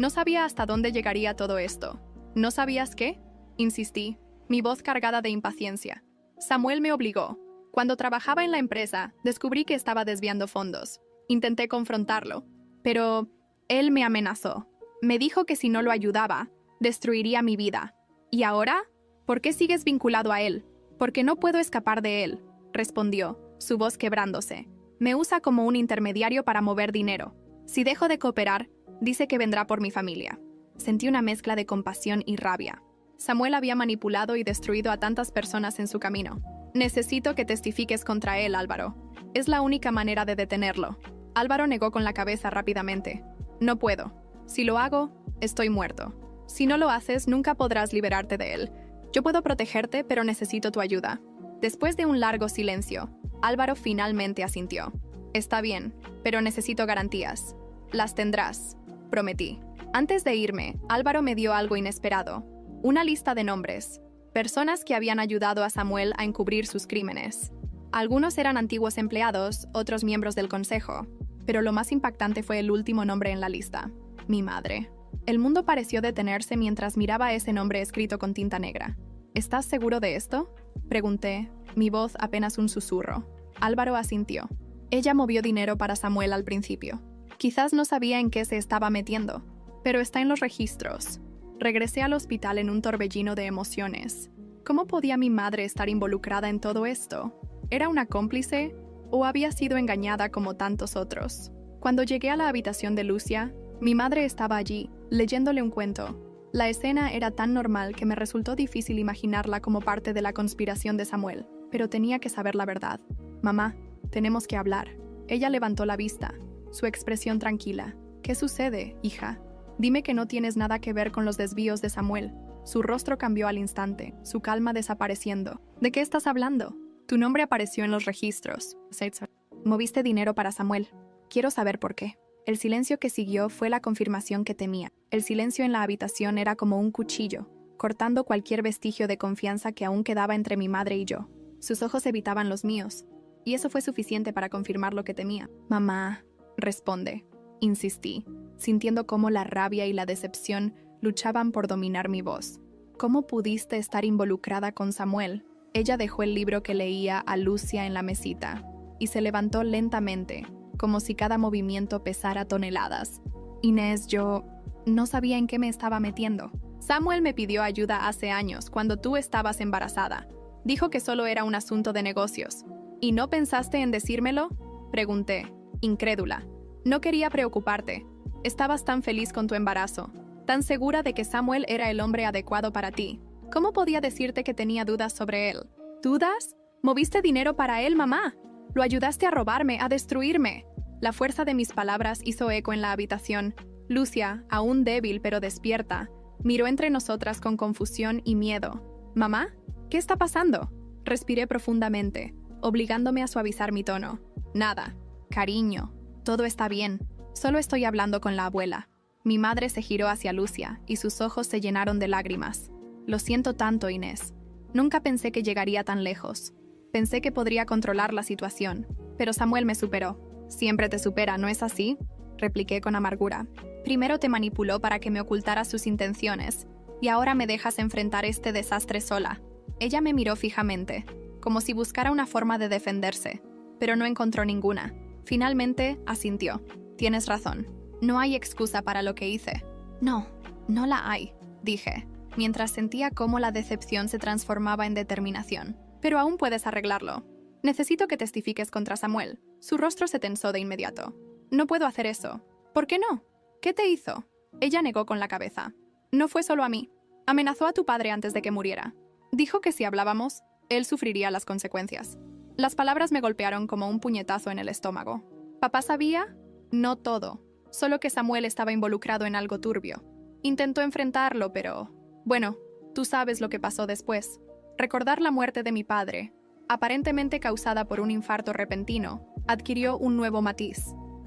sabía hasta dónde llegaría todo esto». «¿No sabías qué?», insistí, mi voz cargada de impaciencia. «Samuel me obligó. Cuando trabajaba en la empresa, descubrí que estaba desviando fondos. Intenté confrontarlo, pero él me amenazó. Me dijo que si no lo ayudaba, destruiría mi vida. ¿Y ahora? ¿Por qué sigues vinculado a él?». «Porque no puedo escapar de él», respondió, su voz quebrándose. «Me usa como un intermediario para mover dinero. Si dejo de cooperar, dice que vendrá por mi familia». Sentí una mezcla de compasión y rabia. Samuel había manipulado y destruido a tantas personas en su camino. «Necesito que testifiques contra él, Álvaro. Es la única manera de detenerlo». Álvaro negó con la cabeza rápidamente. «No puedo. Si lo hago, estoy muerto. Si no lo haces, nunca podrás liberarte de él. Yo puedo protegerte, pero necesito tu ayuda». Después de un largo silencio, Álvaro finalmente asintió. «Está bien, pero necesito garantías». «Las tendrás», prometí. Antes de irme, Álvaro me dio algo inesperado. Una lista de nombres. Personas que habían ayudado a Samuel a encubrir sus crímenes. Algunos eran antiguos empleados, otros miembros del consejo. Pero lo más impactante fue el último nombre en la lista: mi madre. El mundo pareció detenerse mientras miraba ese nombre escrito con tinta negra. ¿Estás seguro de esto?, pregunté, mi voz apenas un susurro. Álvaro asintió. Ella movió dinero para Samuel al principio. Quizás no sabía en qué se estaba metiendo, pero está en los registros. Regresé al hospital en un torbellino de emociones. ¿Cómo podía mi madre estar involucrada en todo esto? ¿Era una cómplice o había sido engañada como tantos otros? Cuando llegué a la habitación de Lucia, mi madre estaba allí, leyéndole un cuento. La escena era tan normal que me resultó difícil imaginarla como parte de la conspiración de Samuel, pero tenía que saber la verdad. Mamá, tenemos que hablar. Ella levantó la vista, su expresión tranquila. ¿Qué sucede, hija? Dime que no tienes nada que ver con los desvíos de Samuel. Su rostro cambió al instante, su calma desapareciendo. ¿De qué estás hablando? Tu nombre apareció en los registros. Moviste dinero para Samuel. Quiero saber por qué. El silencio que siguió fue la confirmación que temía. El silencio en la habitación era como un cuchillo, cortando cualquier vestigio de confianza que aún quedaba entre mi madre y yo. Sus ojos evitaban los míos, y eso fue suficiente para confirmar lo que temía. Mamá, responde. Insistí, sintiendo cómo la rabia y la decepción luchaban por dominar mi voz. ¿Cómo pudiste estar involucrada con Samuel? Ella dejó el libro que leía a Lucia en la mesita y se levantó lentamente, como si cada movimiento pesara toneladas. Inés, yo no sabía en qué me estaba metiendo. Samuel me pidió ayuda hace años, cuando tú estabas embarazada. Dijo que solo era un asunto de negocios. ¿Y no pensaste en decírmelo?, pregunté, incrédula. No quería preocuparte. Estabas tan feliz con tu embarazo, tan segura de que Samuel era el hombre adecuado para ti. ¿Cómo podía decirte que tenía dudas sobre él? ¿Dudas? ¿Moviste dinero para él, mamá? Lo ayudaste a robarme, a destruirme. La fuerza de mis palabras hizo eco en la habitación. Lucia, aún débil pero despierta, miró entre nosotras con confusión y miedo. ¿Mamá? ¿Qué está pasando? Respiré profundamente, obligándome a suavizar mi tono. Nada. Cariño. Todo está bien. Solo estoy hablando con la abuela. Mi madre se giró hacia Lucia y sus ojos se llenaron de lágrimas. Lo siento tanto, Inés. Nunca pensé que llegaría tan lejos. Pensé que podría controlar la situación, pero Samuel me superó. Siempre te supera, ¿no es así?, repliqué con amargura. Primero te manipuló para que me ocultaras sus intenciones, y ahora me dejas enfrentar este desastre sola. Ella me miró fijamente, como si buscara una forma de defenderse, pero no encontró ninguna. Finalmente, asintió. Tienes razón. No hay excusa para lo que hice. No, no la hay, dije, mientras sentía cómo la decepción se transformaba en determinación. Pero aún puedes arreglarlo. Necesito que testifiques contra Samuel. Su rostro se tensó de inmediato. No puedo hacer eso. ¿Por qué no? ¿Qué te hizo? Ella negó con la cabeza. No fue solo a mí. Amenazó a tu padre antes de que muriera. Dijo que si hablábamos, él sufriría las consecuencias. Las palabras me golpearon como un puñetazo en el estómago. ¿Papá sabía? No todo. Solo que Samuel estaba involucrado en algo turbio. Intentó enfrentarlo, pero... Bueno, tú sabes lo que pasó después. Recordar la muerte de mi padre, aparentemente causada por un infarto repentino, adquirió un nuevo matiz.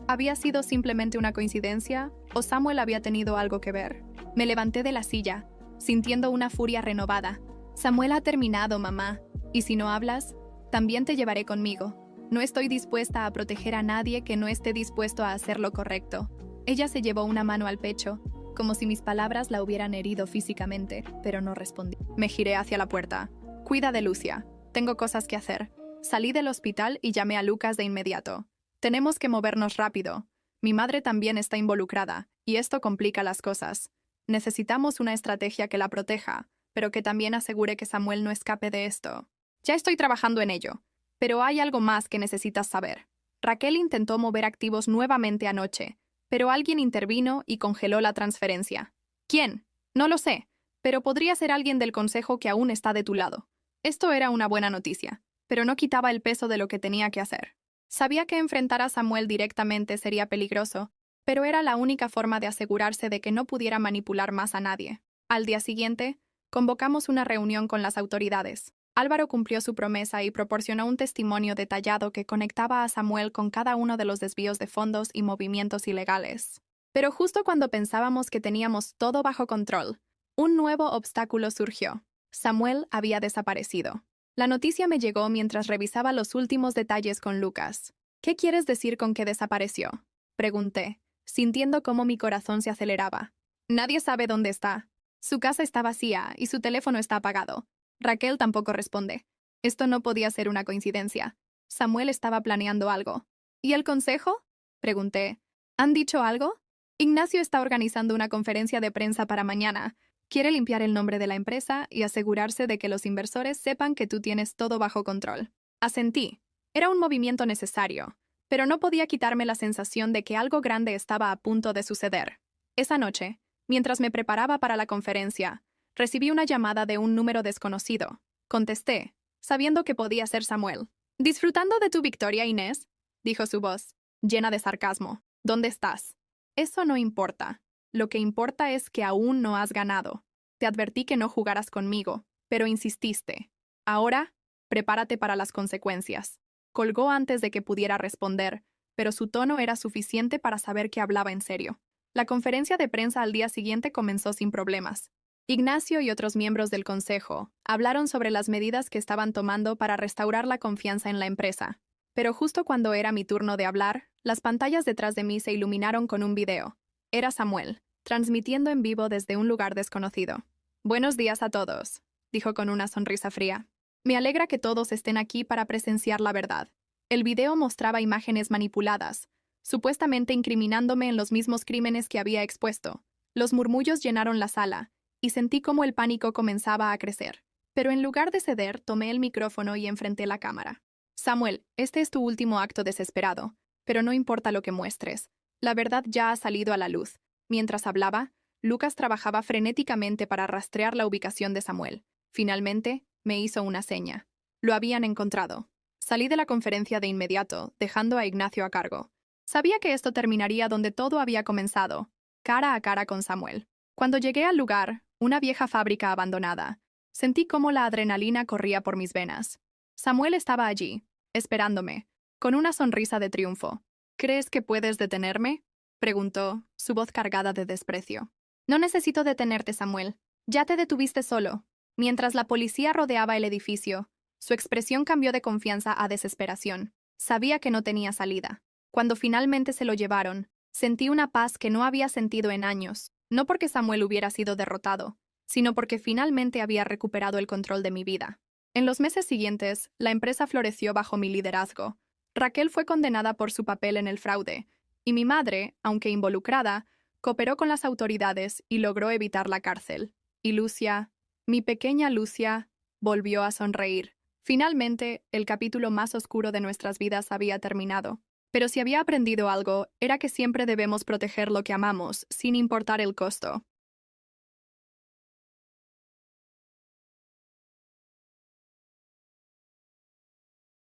¿Había sido simplemente una coincidencia o Samuel había tenido algo que ver? Me levanté de la silla, sintiendo una furia renovada. Samuel ha terminado, mamá, y si no hablas, también te llevaré conmigo. No estoy dispuesta a proteger a nadie que no esté dispuesto a hacer lo correcto. Ella se llevó una mano al pecho, como si mis palabras la hubieran herido físicamente, pero no respondí. Me giré hacia la puerta. Cuida de Lucia. Tengo cosas que hacer. Salí del hospital y llamé a Lucas de inmediato. Tenemos que movernos rápido. Mi madre también está involucrada, y esto complica las cosas. Necesitamos una estrategia que la proteja, pero que también asegure que Samuel no escape de esto. Ya estoy trabajando en ello, pero hay algo más que necesitas saber. Raquel intentó mover activos nuevamente anoche, pero alguien intervino y congeló la transferencia. ¿Quién? No lo sé, pero podría ser alguien del consejo que aún está de tu lado. Esto era una buena noticia, pero no quitaba el peso de lo que tenía que hacer. Sabía que enfrentar a Samuel directamente sería peligroso, pero era la única forma de asegurarse de que no pudiera manipular más a nadie. Al día siguiente, convocamos una reunión con las autoridades. Álvaro cumplió su promesa y proporcionó un testimonio detallado que conectaba a Samuel con cada uno de los desvíos de fondos y movimientos ilegales. Pero justo cuando pensábamos que teníamos todo bajo control, un nuevo obstáculo surgió. Samuel había desaparecido. La noticia me llegó mientras revisaba los últimos detalles con Lucas. ¿Qué quieres decir con que desapareció?, pregunté, sintiendo cómo mi corazón se aceleraba. Nadie sabe dónde está. Su casa está vacía y su teléfono está apagado. Raquel tampoco responde. Esto no podía ser una coincidencia. Samuel estaba planeando algo. ¿Y el consejo? Pregunté. ¿Han dicho algo? Ignacio está organizando una conferencia de prensa para mañana. Quiere limpiar el nombre de la empresa y asegurarse de que los inversores sepan que tú tienes todo bajo control. Asentí. Era un movimiento necesario, pero no podía quitarme la sensación de que algo grande estaba a punto de suceder. Esa noche, mientras me preparaba para la conferencia, recibí una llamada de un número desconocido. Contesté, sabiendo que podía ser Samuel. ¿Disfrutando de tu victoria, Inés?, dijo su voz, llena de sarcasmo. ¿Dónde estás? Eso no importa. Lo que importa es que aún no has ganado. Te advertí que no jugaras conmigo, pero insististe. Ahora, prepárate para las consecuencias. Colgó antes de que pudiera responder, pero su tono era suficiente para saber que hablaba en serio. La conferencia de prensa al día siguiente comenzó sin problemas. Ignacio y otros miembros del consejo hablaron sobre las medidas que estaban tomando para restaurar la confianza en la empresa. Pero justo cuando era mi turno de hablar, las pantallas detrás de mí se iluminaron con un video. Era Samuel, transmitiendo en vivo desde un lugar desconocido. «Buenos días a todos», dijo con una sonrisa fría. «Me alegra que todos estén aquí para presenciar la verdad». El video mostraba imágenes manipuladas, supuestamente incriminándome en los mismos crímenes que había expuesto. Los murmullos llenaron la sala, y sentí cómo el pánico comenzaba a crecer. Pero en lugar de ceder, tomé el micrófono y enfrenté la cámara. «Samuel, este es tu último acto desesperado, pero no importa lo que muestres. La verdad ya ha salido a la luz». Mientras hablaba, Lucas trabajaba frenéticamente para rastrear la ubicación de Samuel. Finalmente, me hizo una seña. Lo habían encontrado. Salí de la conferencia de inmediato, dejando a Ignacio a cargo. Sabía que esto terminaría donde todo había comenzado, cara a cara con Samuel. Cuando llegué al lugar, una vieja fábrica abandonada, sentí cómo la adrenalina corría por mis venas. Samuel estaba allí, esperándome, con una sonrisa de triunfo. «¿Crees que puedes detenerme?», preguntó, su voz cargada de desprecio. «No necesito detenerte, Samuel. Ya te detuviste solo». Mientras la policía rodeaba el edificio, su expresión cambió de confianza a desesperación. Sabía que no tenía salida. Cuando finalmente se lo llevaron, sentí una paz que no había sentido en años, no porque Samuel hubiera sido derrotado, sino porque finalmente había recuperado el control de mi vida. En los meses siguientes, la empresa floreció bajo mi liderazgo. Raquel fue condenada por su papel en el fraude, y mi madre, aunque involucrada, cooperó con las autoridades y logró evitar la cárcel. Y Lucia, mi pequeña Lucia, volvió a sonreír. Finalmente, el capítulo más oscuro de nuestras vidas había terminado. Pero si había aprendido algo, era que siempre debemos proteger lo que amamos, sin importar el costo.